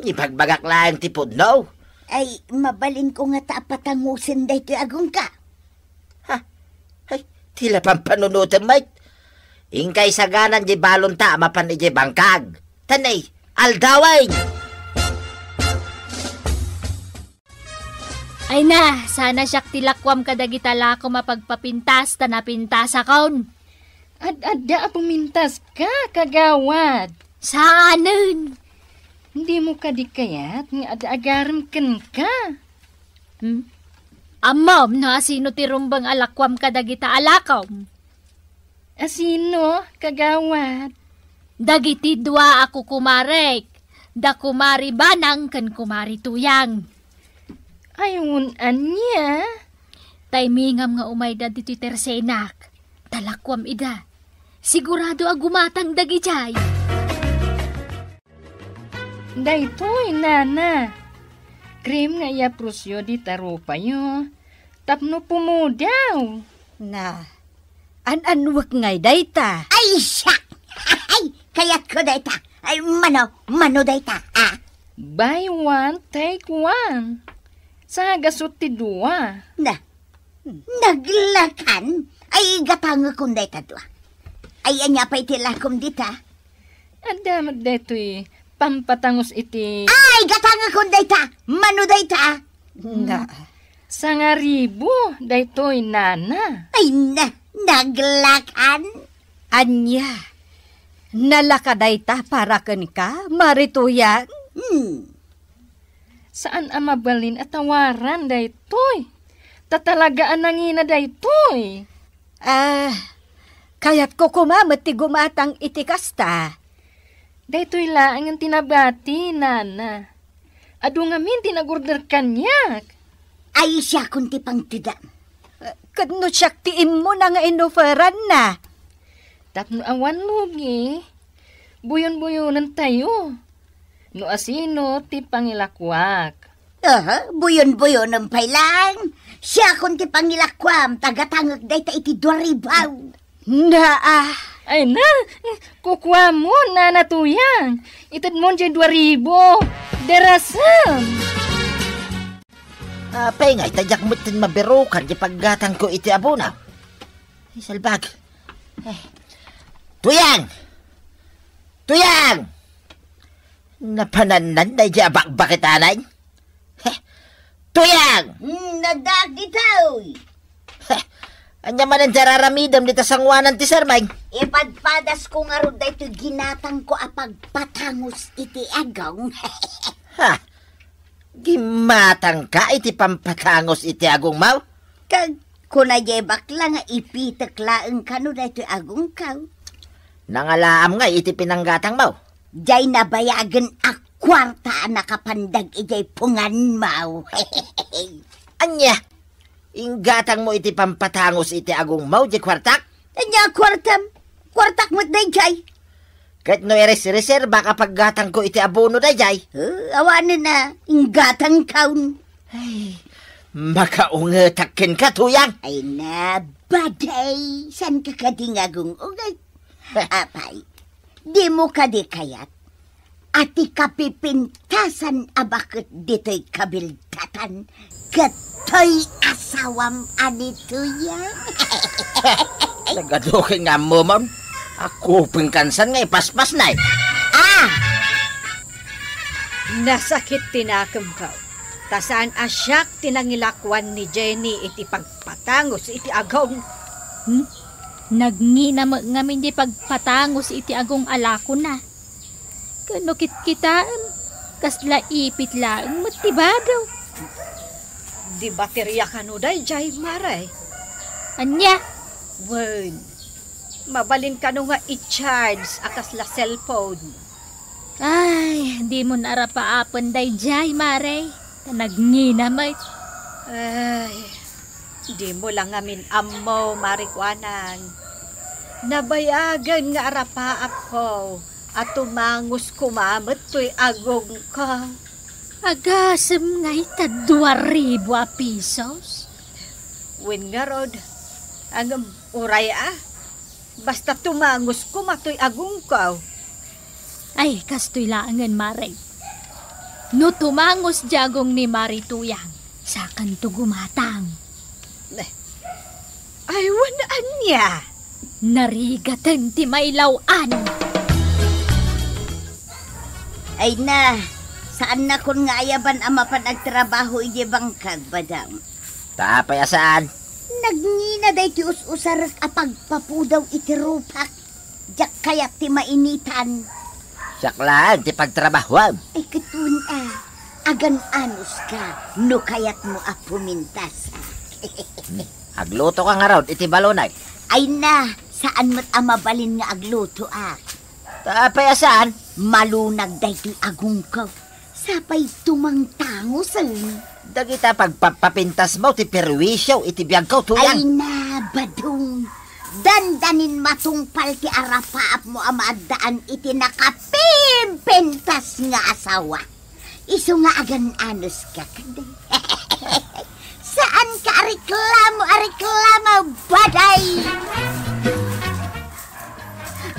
Ipagbagak laeng ti pudno. Ay, mabalin ko nga taapatangusin day ti agong ka. Ha? Tila pampanunutan, mate. Ingkay saganan di balon ta, mapan di bangkag. Tanay, aldaway! Ay na, sana siyak tilakwam kadagitala ko mapagpapintas, tanapintas akon. Ad-ada pumintas ka, kagawad. Saanin? Hindi mo kadikayat nga ad-agaram ken ka. Amam, na sino tirumbang alakwam kadagita alakaw? Asino, kagawad? Dagiti dua ako kumarek. Da kumari banang ken kumari tuyang. Ayun, anya? Taimingam nga umayda dito'y tersenak. Talakwam ida. Sigurado agumatang dagijay. Daytoy, nana. Krim nga iaprusyo di tarupa yo. Tapno pumudaw. Na, an-anwag ngay dayta. Ay, siya! Ay, kayat ko dayta. Ay, mano dayta. Ah. Buy one, take one. Sa gasot ti dua. Naglakan? Ay, gatang kong dayta dua. Ay, anya pa itilakom dita. Adamat daytoy, pampatangos iti... Ay, gatang kong dayta. Mano dayta. Na, Sa nga ribo, daytoy, nana. Ay, naglakan? anya. Nalaka dayta para ken ka, marituyang. Saan amabalin at tawaran, daytoy? Tatalagaan nangina, daytoy. Kaya't ko kumamat ti gumatang itikasta. Daytoy laang ang tinabati, nana. Adu ngamin tinagurder kanyak. Ay, siya kung tipang tida. Kadno siyak tiim mo na nga inoferan na. Tapno awan lugi. Buyon-buyonan tayo. No asino ti pangilakwak. Buyon-buyon ng pailang. Siya kung tipang ilakwam, tagatangag dayta iti 2,000. Ay na, kukwa mo na natuyang. Itad mo dyan 2,000. Derasam. Pengay, tadyak mo tin mabirukan di paggatang ko iti abunaw. Salbag. Tuyang! Tuyang! Napananan na di abak-bakit anay? Tuyang! Nadag ditaw. Anya man ang dararamidam dita sangwanan ti Sarmay. Ipadpadas ko nga ron dahito ginatang ko apagpatangos iti agong. Gimatang ka iti pampatangos iti agong mau? Kag kunayebak lang nga ipitak laeng kano dahito agong kaw. Nangalaam nga iti pinanggatang mau. Diyay nabayagan akwarta nakapandag ijay pungan mau. Anya? Inggatang mo iti pampatangos iti agong mau di kwartak? Anya kwartam? Kwartak mo't dayjay. Kahit no reserba kapag gatang ko iti abono dayjay. Awanin na, inggatang kaun. Ay, makaungetakin ka, tuyang. Ay na, baday. San ka kadingagong ungay? Apay, di mo kadikayat. Ati kapipintasan abakit dito'y kabildatan. Kato'y asawam anito yan. Nagadukin nga mo, ma'am. Ako pingkansan nga ipaspas na eh. Nasakit tinakam ka. Tasaan asyak tinangilakwan ni Jenny iti pagpatangos iti agong. Nagngina mo ngamin di pagpatangos iti agong alako na. Kanukit kitaan, kasla ipit lang, matibadaw. Di baterya kanuday, jay maray. Anya? Wen, mabalin ka nga i-charge akas la cellphone. Ay, di mo narapaapan day jay, maray. Nagngina may. Ay, di mo lang amin amo, marikwanan. Nabayagan nga arapaap ko. At tumangos kumamot to'y agong ka. Agasem ngay ta 2,000 pesos. Wen nga rod, ang uray basta tumangos kumato'y agong ka. Ay, kastoy laangan, maray. No tumangos jagong ni Marituyang, sa kanto gumatang. Ay, wan Anya? Narigatan ti mailawan. Ay na, saan na kun nga ayaban ama pa nagtrabaho iti bangkag, badam? Tapay asaan? Nagngina day ti us-usarak apagpapudaw iti rupak. Diyak kayat ti mainitan. Saklaan, ti pagtrabahuan. Ay katun agan anus ka, no kayat mo apumintas. Agluto ka nga raw, iti balonay. Ay na, saan mo't amabalin nga agluto Tapay asaan? Malunag day ti agong ko. Sapay tumangtangosan. Dagita pagpapapintas mo, ti perwisyo, iti biyag ko, Ay tuyang. na, badong. Dandanin matungpal ti arapaap mo amadaan iti nakapimpentas nga asawa. Iso nga agan anos ka kaday. Saan ka reklamo, baday?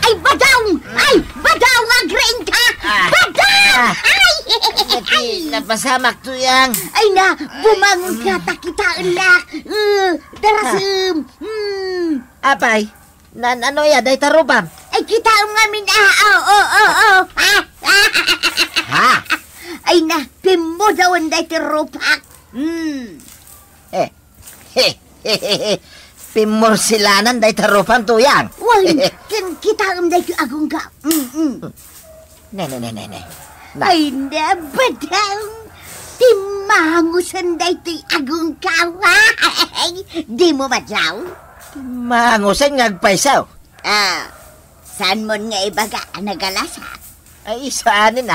Ay, badong! Ay, badong! Agreen ka! Badong! Iti napasamak, tuyang. Ay na, bumangon ka, takitaan na. Darasum. Apay, ano ya, day tarubam. Ay, kita ang ngamin, Ha? Ay na, pimo daw ang day tirupak. Pimorsilanan, day tarubam, tuyang. Wan, kita ang day agong ka. Ne. Ay na, badang. Timangusan day ti agong ka. Di mo badlaw? Mangusan ngagpaisaw. Saan mo nga ibaga nagalasa? Ay, saanin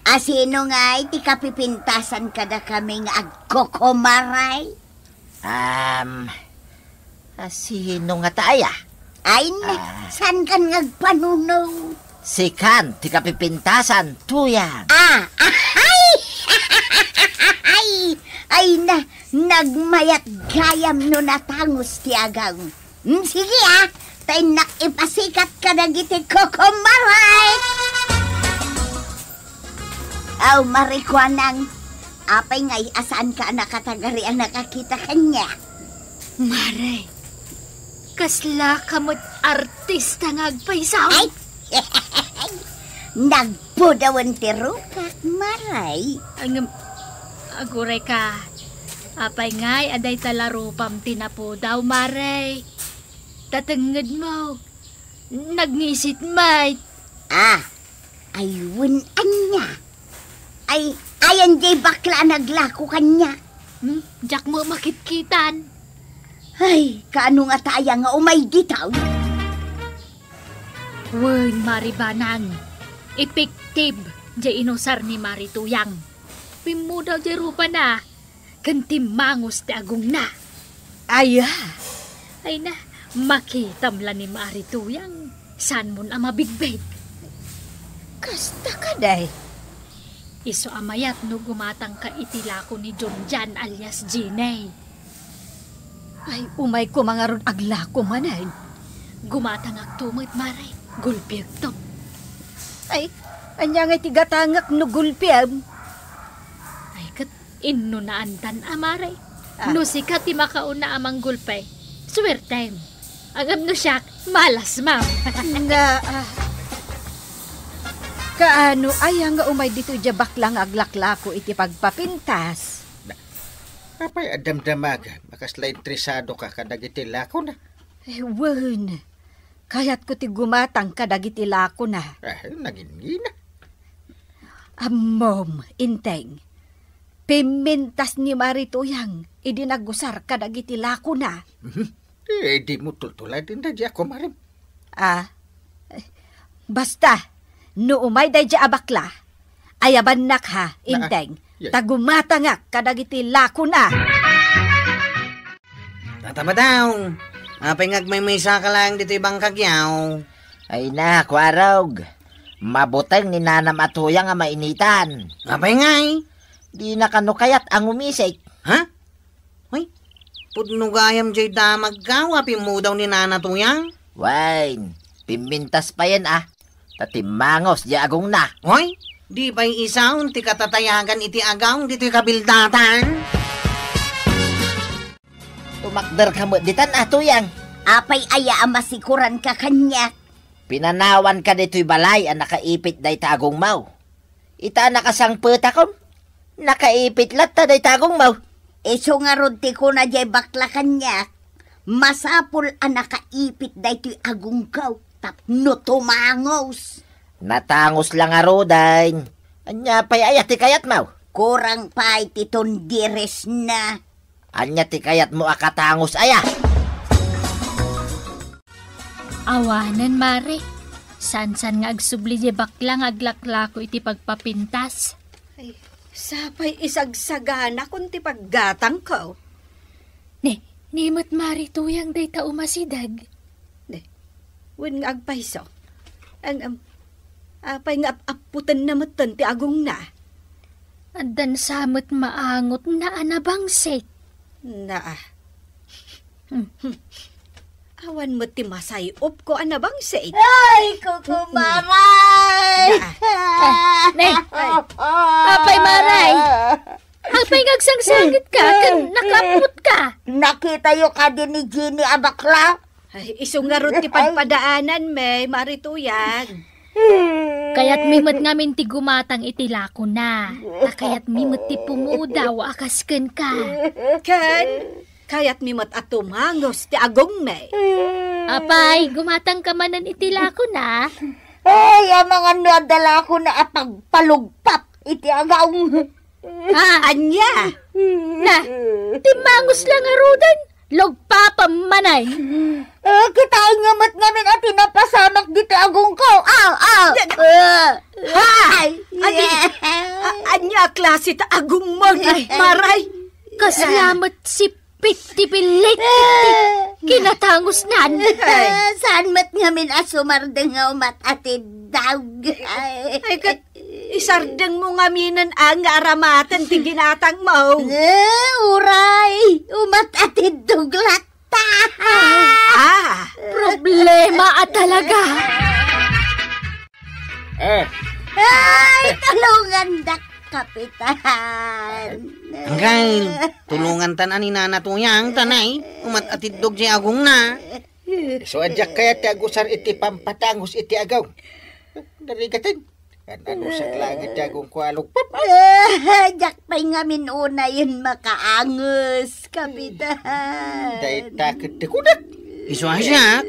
Asino nga iti kapipintasan kada kami nga agkokomaray? Sino nga taaya? Ay na, saan kan ngagpanunaw? Sikan, ti kapipintasan, tuyang. Ay na, nagmayat gayam no natangos ti agaw. Sige tayo nakipasikat ka na giti kokomaray. Aw, marikwanang, apay ngay asaan ka nakatagarian nakakita kanya? Maray, kasla kamot artista nga agpaisaw. Ay, nagpudawan ti rupak, maray. Aguray ka. Apay ngay, aday talarupam tinapo daw, maray. Tatangad mo. Nagngisit, may. Ayun, anya. Ayan jay bakla naglako kanya. Diyak mo makitkitan. Ay, kaano nga tayo nga umay gitaw? Wen, maribanang. Effective, jay inosar ni Marituyang. Pimu daw jay rupa na. Kantimangos ti agong na. Ay na, makitamla ni Marituyang. San mo na mabigbig? Kasta ka day. Iso amayat no gumatang ka itilako ni John Jan alias Ginay. Ay, umay ko mga ron aglako manan. Gumatang agtumit, maray. Gulpiyag to. Ay, anya nga tigatangak no gulpiyam. Ay, kat inno na andan, maray. No sikat ti makauna amang gulpe. Swertem. Agam no siyak, malas, ma'am. Kaano ay nga umay dito jabak lang aglaklako iti pagpapintas. Apay adamdamaga, makasla interesado ka kadagiti lako na. Wen, kayat ko ti gumatang kadagiti lako na. Nagingina. Mom, inteng. Pimintas ni Marituyang, idinagusar kadagiti lako na. Di mo tultulay din na di ako marim. Basta, no umay day dya abakla, ayaban nak ha, inteng. Tagumatangak kadagiti lako na. Tataba daw. Apay ngagmay-maysa ka lang dito ibang kagyaw. Ay na, kwarog. Mabutang ni Nanam Atuyang nga mainitan. Apay ngay. Di na kanukayat ang umisik. Ha? Uy, pudnugayam jay damag ka, wapin mo daw ni Nana Tuyang. Wine, pimintas pa yan Tatimangos di agong na. Uy, di ba'y isaw, ti katatayagan iti agaw, dito kabildatan. Tumakder ka mo ditan Tuyang. Apay aya masikuran ka kanya. Pinanawan ka dito'y balay ang nakaipit day tagong mau. Ita nakasangpeta kon. Nakaipit latta day tagong mau. Iso nga ronti ko na jay bakla kanya. Masapul ang nakaipit day to'y agong kaw. Tapno tumangos. Natangos lang aro day. Anya pa'y ayat ti kayat mau. Kurang pa'y titon dires na. Anya ti kayat mo akatangos aya. Awanan, Mare. San-san nga agsubli di baklang aglaklako iti pagpapintas. Ay, sapay isagsagana kung ti paggatang ko. Nimot Mare tuyang day ta umasidag. Wen nga agpaiso. Ang apay nga aputan na matan ti agong na. Adan samot maangot na anabangsik. Awan mo ti masayop ko anabang said. Ay, kukumaray! Apay Maray! Apay ngagsangsangit ka, kan nakaput ka. Nakita yung ka din ni Ginny abakla? Ay, iso nga ron ti pagpadaanan, may marituyag. Kaya't mimot ngamin ti gumatang itilako na. Kaya't mimot ti pumudaw akasken ka. Kan, kaya't mimot at tumangos ti agong may. Apay, gumatang ka manan itilako na. Ay, ang mga nadala ko na apagpalugpap iti agaw. Anya? Na, timangos lang arudan. Lugpapam manay. Kitain nga mat ngamin at tinapasamak dito agong ko. Anya klase ta agong mo, Maray. Kasalamat si Piti pilit. Kinatangos nan. Saan mat ngamin asumardeng nga umat atid daw. Ay, isardeng mo nga minan ang aramatan ti ginatang mo. Uray, umat atid duglat ta. Problema at talaga. Ay, tulungan dak, Kapitan. Hanggang, tulungan tanan ni Nana Tuyang, tanay. Umat atidog si agong na. So adyak kaya ti agusar iti pampatangos iti agaw. Narigatan. Ano sa langit ti agong kualugpap. Jak pa'y ngamin una yun makaangos, Kapitan. Dahil takit ti kudak. Iso asyak,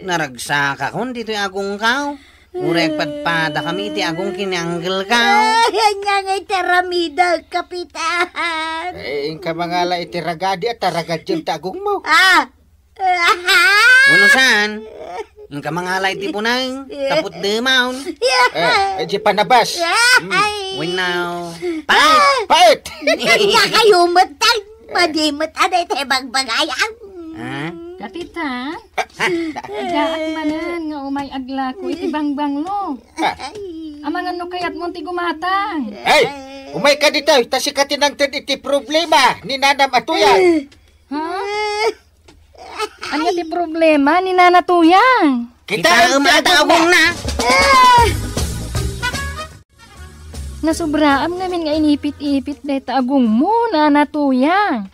naragsaka kon dito agong kaw. Urek padpada kami ti agong kinanggel kaw. Yan nga ngay teramida, Kapitan. Ing ka mangala iti ragadi at ragadyong tagong mo. Wano saan? Ing ka mangalay ti punang, tapot demawn. Di panabas. Winaw. Pait! Kanya kayo matay. Madimot aday tayo bagbagayan. Kapitan, igaat manan nga umay agla ko iti bangbanglo. Amangan no kayat mo ti gumatang. Ay! Umay ka dito, tasi ka tinangtad iti problema ni Nanam Atuyang. Ano ti problema ni Nana Tuyang? Kita umatawang na. Nasubraam namin nga inipit-ipit dahi taagong mo, Nana Tuyang.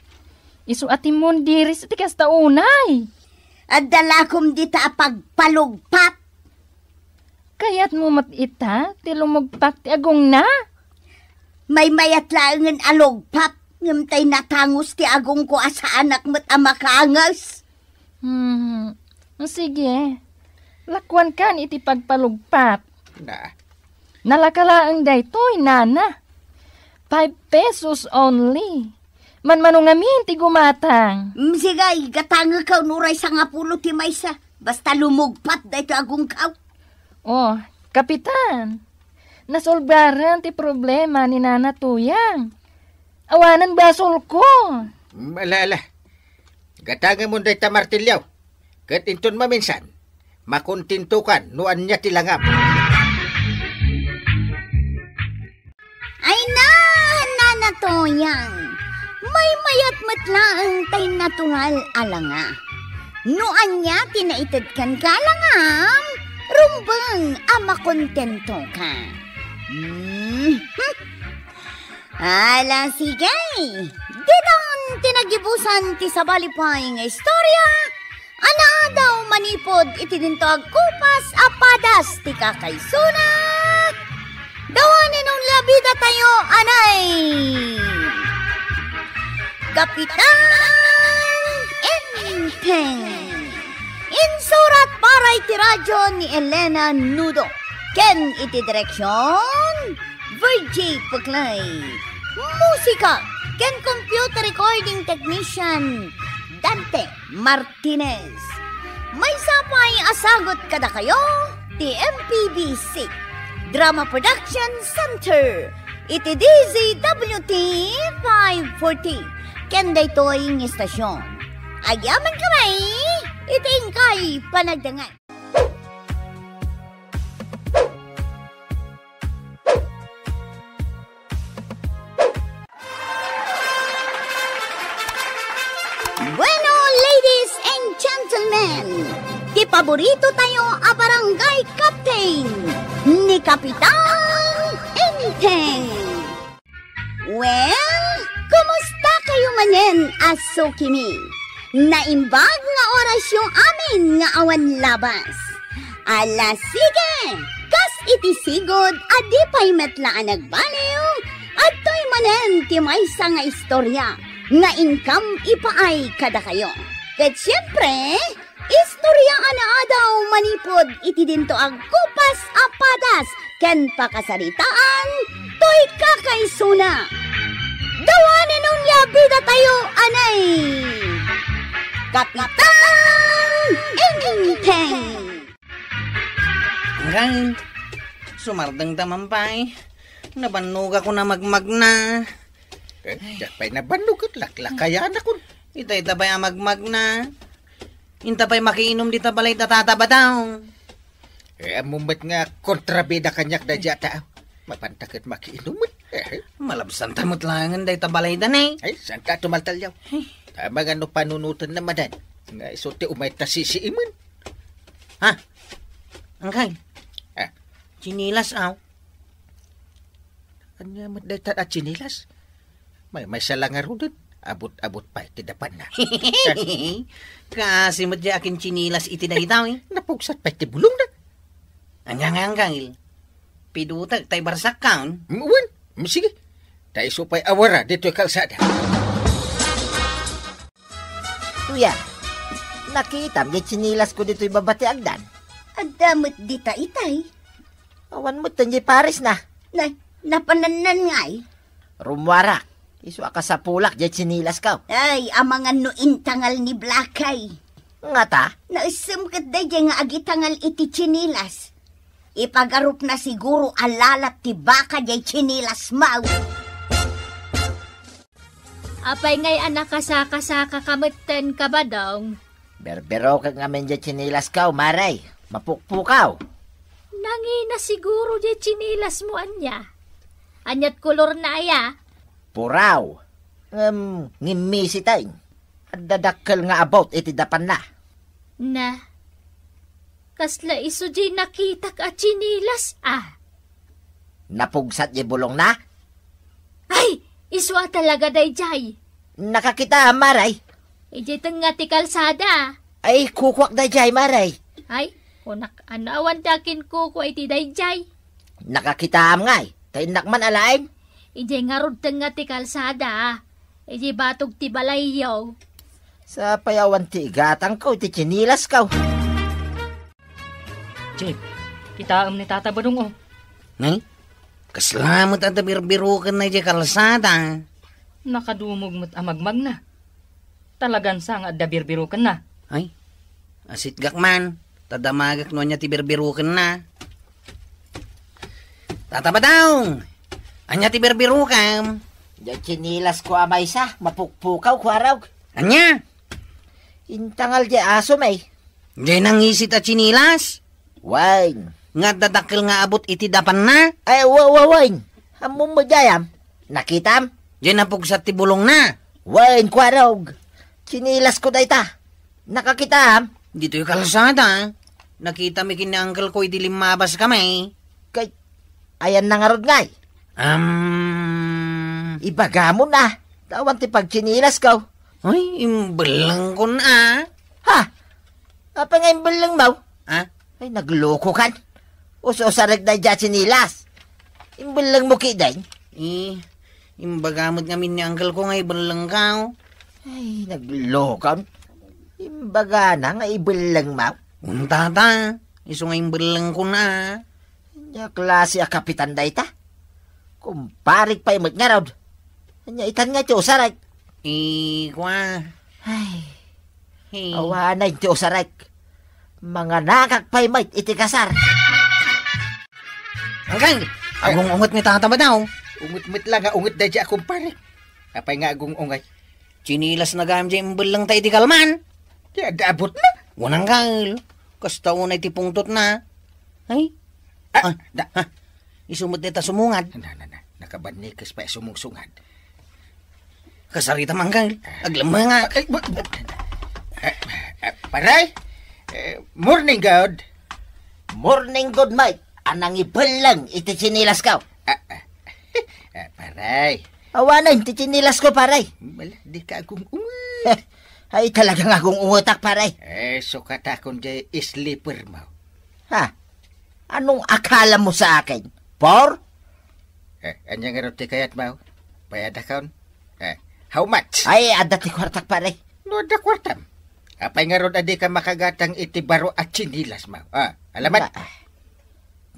Isu ati mon diris iti kasta unay. At dalakom dita pagpalugpap. Kaya't mo matita, ti lumugpak ti agong na. May mayat laangan alugpap. Ngamtay natangos ti agong ko asa anak mo't amakangas. Sige. Lakwan kan iti pagpalugpap. Na. Nalakalaang daytoy, Nana. 5 pesos only. Manmanungamin ti gumatang. Sigay, gatanga ka nuray sa nga pulo ti maysa. Basta lumugpat dahito agong kaw. Oh, Kapitan. Nasolbaran ti problema ni Nana Tuyang. Awanan basol ko. Malala. Gatanga mo dahi tamartilyaw. Kat inton maminsan, makontintukan nuan niya tilangam. Ay na, Nana Tuyang. May mayat matlaang tay natural alanga. Nuan niya tinaitad kan kalangam. Rumbang ama kontento ka. Ala, sige. Didon tinagibusan ti sabalipay nga istorya, ana daw manipod iti dintog kupas apadas ti kakaysuna. Dawanin nung labida tayo, anay! Kapitan Enteng. Insurat para iti radyo ni Elena Nudo. Ken iti direksyon, Virgie Puglay. Musika, ken computer recording technician, Dante Martinez. May sapay asagot kada kayo, ti MPBC. Drama Production Center. Iti DZWT 540. Ken daytoy ng istasyon. Ayaman kamay, iti ingkay panagdangan. Bueno, ladies and gentlemen, ti paborito tayo a barangay captain ni Kapitan Enteng. Well, kumusta kayo manen, aso kimi? Naimbag nga orasyon amin nga awan labas. Ala sige, kas iti sigod adi pa'y metlaan nagbaliw, at to'y manen ti maysa nga istorya nga income ipaay kada kayo. Ket siyempre, istorya ana daw manipod iti dinto ang kupas apadas ken pakasaritaan to'y kakaysuna. Dawanin nung labida tayo, anay! Kapitan Enteng! Ngayon, sumardang tamampay. Nabannog ako na magmag na. Pa'y nabannog at laklakayan ako. Ita pa'y magmag na. Inta pa'y makiinom dita balay tatataba daw. Amumat nga kontrabida kanyak na diyata. Mapantakit makiinuman. Malabsan tamot langan day tabalay dan eh. Ay, saan ka tumaltalyaw? Tama nga no panunutan na madan. Nga isote umay tasisiiman. Ha? Angkay? Ha? Chinilas aw. Anya matdaytan at chinilas? May salang nga rin. Abot-abot pa iti dapan na. Kasi mo akin chinilas iti dahi daw eh. Napugsat pa iti bulong na. Anya nga angkay. Pidutag tay barsak kaon. Uwan, sige. Tayo supay awara dito kalsada. Tuya, nakita mo chinilas ko dito'y babati agdan. Adamot dita itay. Awan mo tanji pares na. Napananan nga'y. Rumwara, iswa ka sa pulak di chinilas ka. Ay, amangan no intangal ni Blakay. Nga ta? Naisam kat day nga agitangal iti chinilas. Ipagarup na siguro alalat ti baka di chinilas mau. Apay ngay anak kasaka-saka kameten ka ba daw? Berbero ka nga men di chinilas ka, maray. Mapukpukaw. Nangi na siguro di chinilas mo anya. Anyat kolor na aya. Puraw. Ngimisi tayo. At dadakkel nga about iti dapan na. Na. Kasla iso di nakita ka chinilas ah. Napugsat di bulong na? Ay! Iswa talaga day jay. Nakakita, maray. Ijay nga ti kalsada. Ay, kukwak day jay, maray. Ay, kunak anawan dakin kuko iti day jay. Nakakita am ngay. Tayo nakman alain. Ijay nga rod nga ti kalsada. Ijay batog ti balayaw. Sa payawan ti igatang ko, ti chinilas ka. Jay, kita ni Tata Badong oh. Nay? Kaslamot at birbirukan na di kalsada. Nakadumog mo't amagmag na. Talagan sang at dabirbirukan na. Ay, asit gakman. Tadamagak no niya ti birbirukan na. Tataba daw. Anya ti birbirukan. Di chinilas ko amay sa, mapukpukaw ko araw. Anya? Intangal di aso may. Di nangisit at chinilas. Wine. Nga dadakil nga abot iti dapan na. Ay, wine. Hamong mo dayam. Nakitam? Di napugsat ti bulong na. Wine, kwarog. Chinilas ko dayta. Nakakitam? Dito yung kalsada. Nakita mi kini uncle ko iti limabas kami. Kay, ayan na nga rod ngay. Ibaga mo na. Tawan ti pagchinilas ka. Ay, imbelang ko na. Ha? Apa nga imbelang mo? Ha? Ay, nagloko kan. Uso-sarag na dyan chinilas. Imbelang mo kiday. Imbagamot ngamin ni uncle ko nga ibelang ka. Ay, nagloko. Imbaga na nga ibelang mo. Untata, iso nga imbelang ko na. Nya klase a kapitan da ita. Kumparik pa imot nga raw. Nya itan nga tiyo saray. Kwa. Ay, Hey. awanay tiyo saray. Mga nakak pa imot iti kasar. Uncle, agong ungot ni tata ba daw? Ungut-mut lang nga ungut da dya kumpare. Apay nga agong ungay. Chinilas na gam dyan imbelang tayo di kalman. Di adabot na. Wanang kal. Kasta unay ti pungtot na. Ay. Isumot nita sumungad. Nakabanikas pa sumungsungad. Kasarita mangkal. Aglama nga. Paray, morning God. Morning good mate. Anang ibelang iti chinilas ka. Paray. Awanay iti chinilas ko paray. Wala, di ka agong ungay. Ay talagang akong ungutak paray. Sukat akong jay sleeper mo. Ha? Anong akala mo sa akin? Por? Anya nga roti kayat mo? Bayad akon? How much? Ay, adat ti kwartak pare. No, da kwartam. Apay nga ron adi ka makagatang iti baro at chinilas mo. Alamat?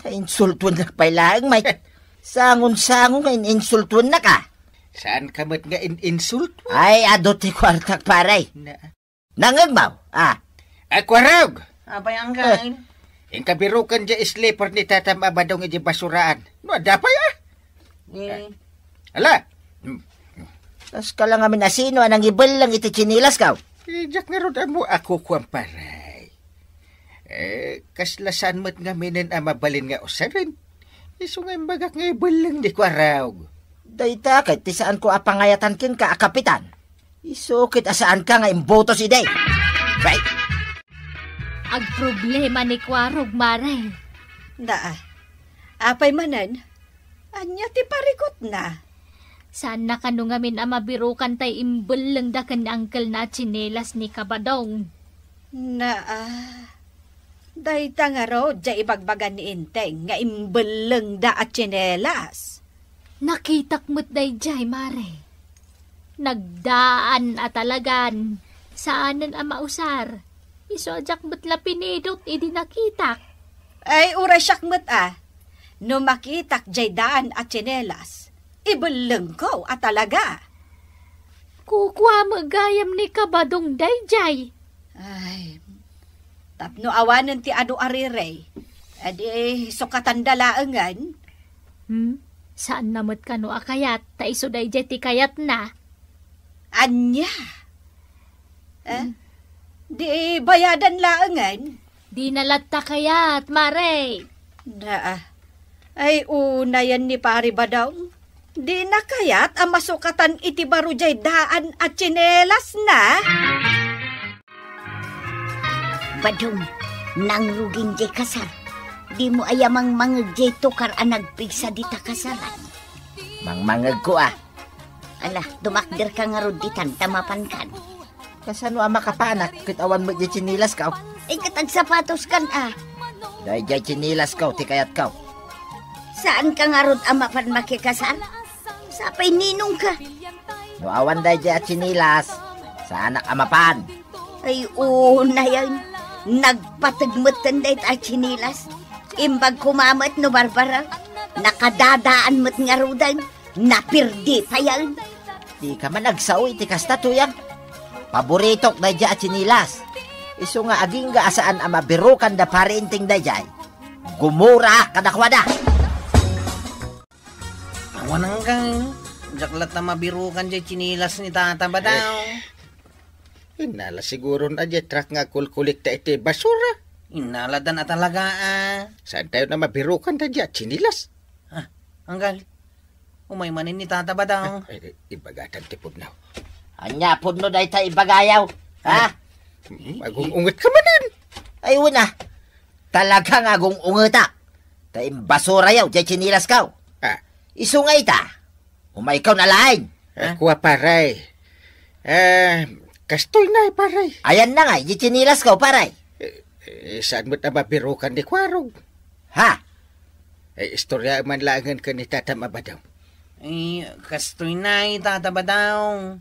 Ka-insultuan na pa'y laang, Mike. Sangon-sangon ka in-insultuan na ka. Saan ka mo't nga in-insult? Ay, adot ti kwartak pare. Nangagmaw, Akwarog! Apay uncle. Yung kabirukan dya sleeper ni tatam abadong iti basuraan. No, dapay Ala! Tas ka lang amin asino, anang ibal lang iti chinilas ka. Diyak nga ron mo ako kuwang paray. Kaslasan mo't nga minin mabalin nga usarin. Iso nga bagak nga ibal lang di kwarog. Dayta, kahit ti saan ko apangayatan kin ka, kapitan. Isukit asaan ka nga imboto si Day. Right? Ag problema ni Kwarog, Maray. Apay manan, anya ti parikot na. Saan na kanungamin mabirukan tay imbelang da kan uncle na chinelas ni Kabadong. Dayta nga ro, dya ibagbagan ni Inteng, nga imbelang da at chinelas. Nakitak mo't day jay, Maray. Nagdaan at talagan. Saanan mausar. Iso ajak mo't lapinidot, idi nakitak. Ay, urasyak mo't no makitak jay daan at chinelas, ibelang ko at talaga. Kukwa magayam ni Kabadong day jay. Ay, tapno awanan ti ado arirey. Adi, sukatan dalaangan. Saan namot ka no akayat? Ta iso day jay ti kayat na. Anya? Di bayadan laangan? Di nalatta kayat, Maray. Ay una yan ni pari Badong. Di na kayat ang masukatan iti baro jay daan at tsinelas na. Badong, nangruging jay kasar. Di mo ayamang mangag jay tukar ang nagpigsa di ta kasaran. Mangmangag ko Ala, dumakdir ka nga ruditan, tamapan kan. Kasano makapanak, kitawan mo di chinilas ka. Katag sapatos kan Dahil di chinilas ka, ti kayat ka. Saan ka nga rod amapan makikasal? Sapay ninong ka. No awan dahil di chinilas, sa anak amapan. Ay, na yan. Nagpatagmutan dahil at chinilas. Imbag kumamat no barbara. Nakadadaan mo't nga rodan. Napirdi pa yan. Di ka man nagsaw, iti kasta tuyang. Paboritok na dya at chinilas. Iso nga aging ga asaan ang mabirukan da parinting da dyan. Gumura kadakwada. Awanang kang. Jaklat na mabirukan dyan chinilas ni tata ba daw? Inala siguro na dyan trak nga kulkulik ta iti basura. Inaladan na talaga Saan tayo na mabirukan da dyan chinilas? Anggal. Umay manin ni tata ba daw? Ibagatan tipod na. Anya, pudno dahi ta ibagayaw. Agong-ungot ka manan. Ay, una. Talagang agong-ungota. Ta imbasura yaw, jay chinilas ka. Iso nga ita. Umay ikaw na lain. Kuha paray. Kastoy na paray. Ayan na nga, di chinilas ka, paray. Saan mo't na mabirukan di kwarog? Ha? Istorya man langan ka ni Tata Mabadaw. Kastoy na, tataba daw.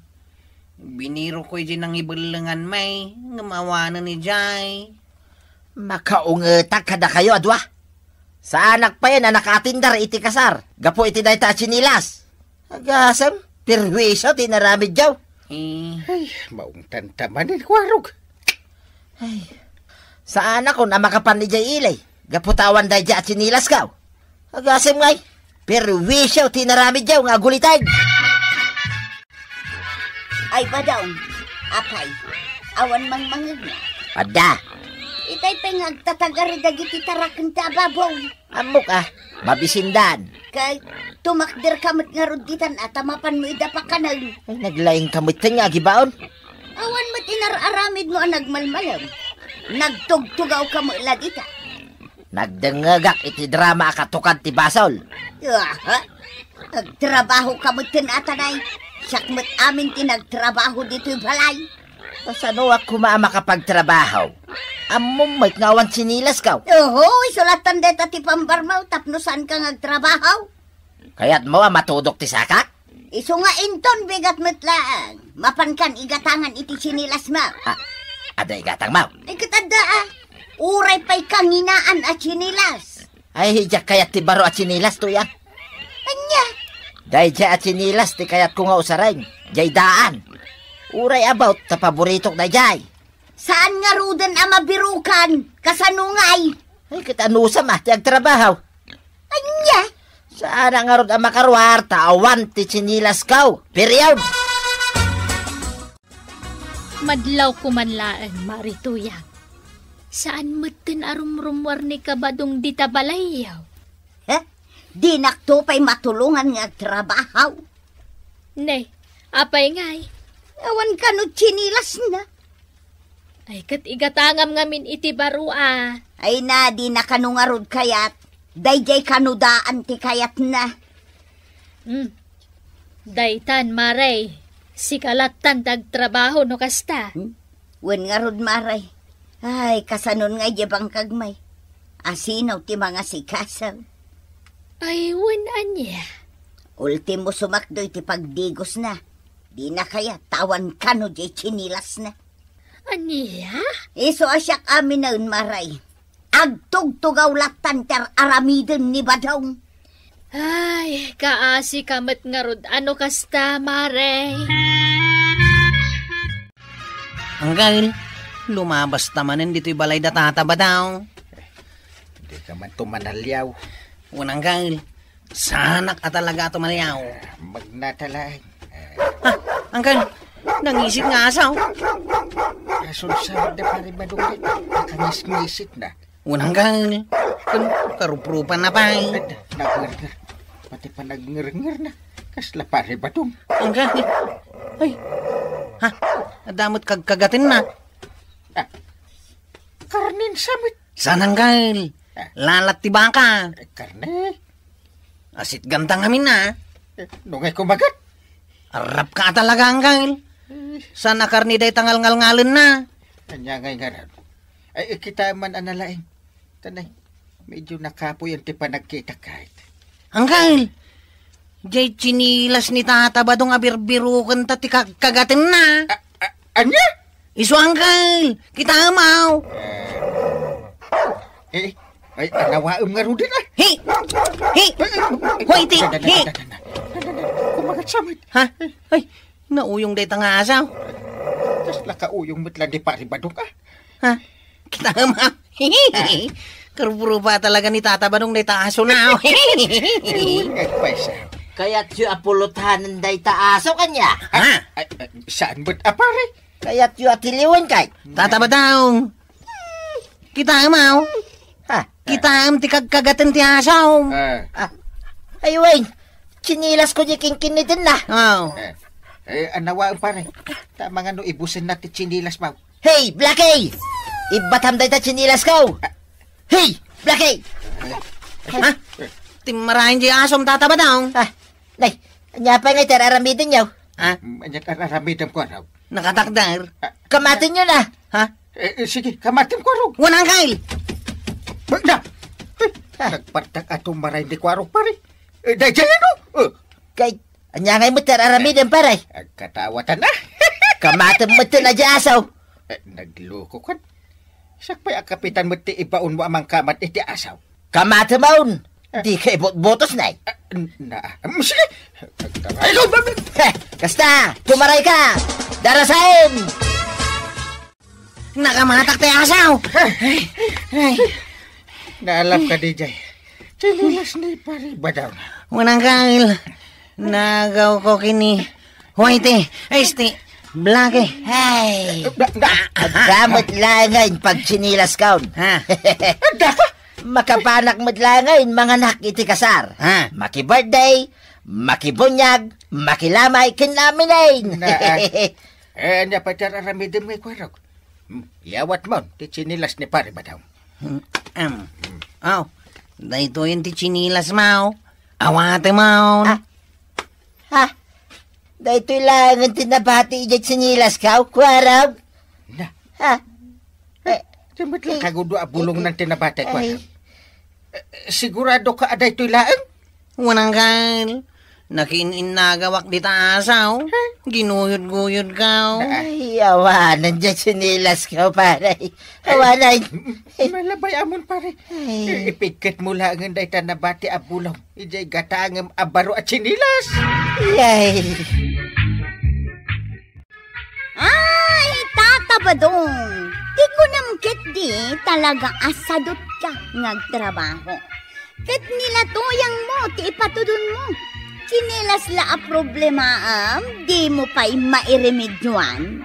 Biniro ko dyan ang ibalangan may, ngamawanan ni Jay. Makaungetak kada kayo, adwa. Sa anak pa yan na nakatindar iti kasar. Gapo iti dahi ta chinilas. Agasam, pirwisyo, tinaramid jaw. Ay, maung tantaman ni kwarog. Ay, sa anak ko na makapan ni Jay ilay. Gaputawan dahi dya chinilas ka. Agasam ngay, pirwisyo, tinaramid jaw, nga gulitag. Ay, Badaw, apay, awan mang mangag na. Pada. Itay pengag tatagari dagiti taraken ta babaw. Amok mabisindan. Kay tumakder kamot nga ruditan at tamapan mo idapakanan. Ay, naglaing kamot nga, gibaon. Awan mo tinararamid mo ang nagmalmalam. Nagtugtugaw ka mo ladita. Nagdengagak iti drama akatukad ti basol. Nagtrabaho ka mo tinatanay. Sakmat amin tinagtrabaho dito'y balay. Sano ako makapagtrabaho? Among may ngawan sinilas ka. Ohoy, sulatan deta ti pambarmaw, tapnosan ka ngagtrabaho. Kaya't mo matudok ti sakak? Iso nga inton, bigat matlaan. Mapankan igatangan iti sinilas mo. Ada igatang mo? Ay katada uray pa'y kanginaan at sinilas. Ay, hijak kayat ti baro at sinilas to ya. Anya? Dahil dya at sinilas ti kayat ko nga usarain. Jay daan. Uray about ta paboritok na jay. Saan nga rudan ang mabirukan? Kasanungay? Ay, kitanusa ti agtrabaho. Anya? Saan nga rod ang makarwarta awan ti sinilas kaw. Period. Madlaw kumanlaan, Marituyang. Saan matin arumrumwar ni kabadong di tabalayaw? Di nakto pa'y matulungan nga trabaho. Ne, apay ngay. Awan ka no chinilas na. Ay, kat igatangam ngamin iti baro Ay na, di na kanungarod kayat. Dayjay kanudaan ti kayat na. Daytan, Maray. Sikalatan tagtrabaho no kasta. Wen nga rod, Maray. Ay, kasanon nga jebang kagmay. Asinaw ti mga sikasaw. Ay, wen anya. Ultimo sumakdoy ti pagdigos na. Di na kaya tawan ka no jay chinilas na. Anya? Iso asyak amin na Maray. Agtugtugaw latan ter aramiden ni Badong. Ay, kaasi kamet nga rod. Ano kasta, Maray? Anggal, lumabas tamanin dito'y balay da tataba daw. Hindi ka man tumanalyaw. Unang gal, sanak at talaga tumalayaw. Magnatalain. Anggal, nangisip nga asaw. Kasunsabat na pari madungit. Nakangis-ngisit na. Unang gal, karuprupan na pa. Nagnger. Pati pa nagnger na. Kasla pari badong. Anggal, ay, damot kagkagatin na. Karnin samit. Sanang gal, lalat ti baka. Karne. Asit gantang amin na. Nungay kumagat. Arap ka talaga, Anggal. Sana karni day tangal-ngal-ngalin na. Kanya ngay nga rin. Ay, kita man analaing. Tanay, medyo nakapoy ang tipa nagkita kahit. Anggal, jay chinilas ni Tata Badong abirbirukan ta ti kagatin na. Anya? Iso, Anggal, kita amaw. Ay, anawaam nga rin din ah. Hey! Hoy, ti! Hey! Kumagat samit. Ha? Ay, nauyong day nga asaw. Tas lakauyong mitlan di pari badong ah. Ha? Kita amaw. Karupuro pa talaga ni Tata Badong day taaso na. Kaya't yu apulutanan day taaso kanya. Ha? Saan ba't apare? Kaya't yu atiliwan kay. Tata Badong. Kita amaw. Kita am ti kagkagatan ti asaw. Ay, Wayne. Chinilas ko di kingkin din na. Oh. Anawaam pare. Tama nga no, ibusin natin chinilas mo. Hey, Blackie! Ibatam day ta chinilas ko. Hey, Blackie! Ha? Timarahin di asom Tata Badong. Nay, anya pa nga teraramidin yaw. Ha? Manyak araramidam ko raw. Nakatakdar? Kamatin nyo na. Ha? Sige, kamatim ko raw. Wanang kail! Na! Nagpartak atong maray di ko raw pare. Dahil dyan ano? Kay, anyangay mo tararamidam paray. Katawatan na. Kamatin mo na dyan asaw. Nagloko kan. Sakpay ang kapitan mo ti ibaon mo amang kamat iti asaw. Kamatin mo. Di kay botos na Sige. Kasta, tumaray ka. Darasain. Nakamatak tayo asaw! Naalap ka, DJ. Chililas ni pare ba daw? Wanang kail. Nagaw ko kini. Huwite, blake. Hey, gamit langayin pag sinilas kaon. Ha? Makapanak mo't langayin mga anak iti kasar. Ha? Maki-birthday, makibunyag, makilamay, kinlaminayin. Anya pa tararamidim may kwarog. Yawat mo, ti chinilas ni pare ba daw? Dahito yung ti chinilas mau. Awate mau. Ha? Dahito lang ang tinabati ijay sinilas ka, kwarog. Na. Ha? Timot lang kagudo abulong ng tinabate kwarog. Sigurado ka aday to'y laang? Wanang kail. Nakininagawak di ta asaw. Ginuyod-guyod ka. Ay, awanan dyan sinilas ka, pare. Awanan. Malabay amon, pare. Ipigkat mo lang ang dahi tanabati abulong. Ijay gatangam abaro at sinilas. Yay. Ay, tatabadong. Di ko namkit di talagang asadot ka ngagtrabaho. Kat nilatuyang mo, ti ipatudon mo. Sinilas la a problema di mo pa'y mairemedyoan.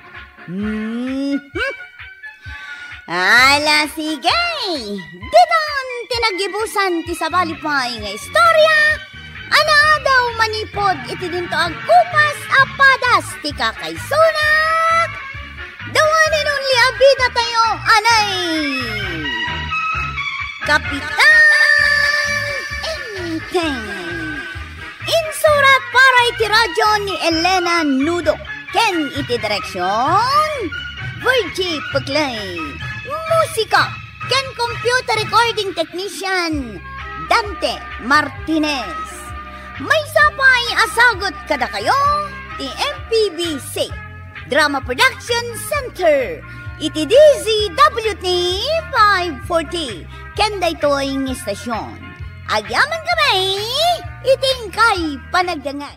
Ala, sige. Diton tinagibusan ti sabalipay nga istorya. Ana daw manipod iti dinto ang kupas apadas ti kakaysunak. Dawanin unli abida tayo, anay. Kapitan Enteng. Insurat para iti radyo ni Elena Nudo. Ken iti direksyon Virgie Paglay. Musika ken computer recording technician Dante Martinez. May sapay asagot kada kayo ti MPBC Drama Production Center iti DZWT 540 ken daytoy ng istasyon. Agyaman kamay iting kay panagdangan.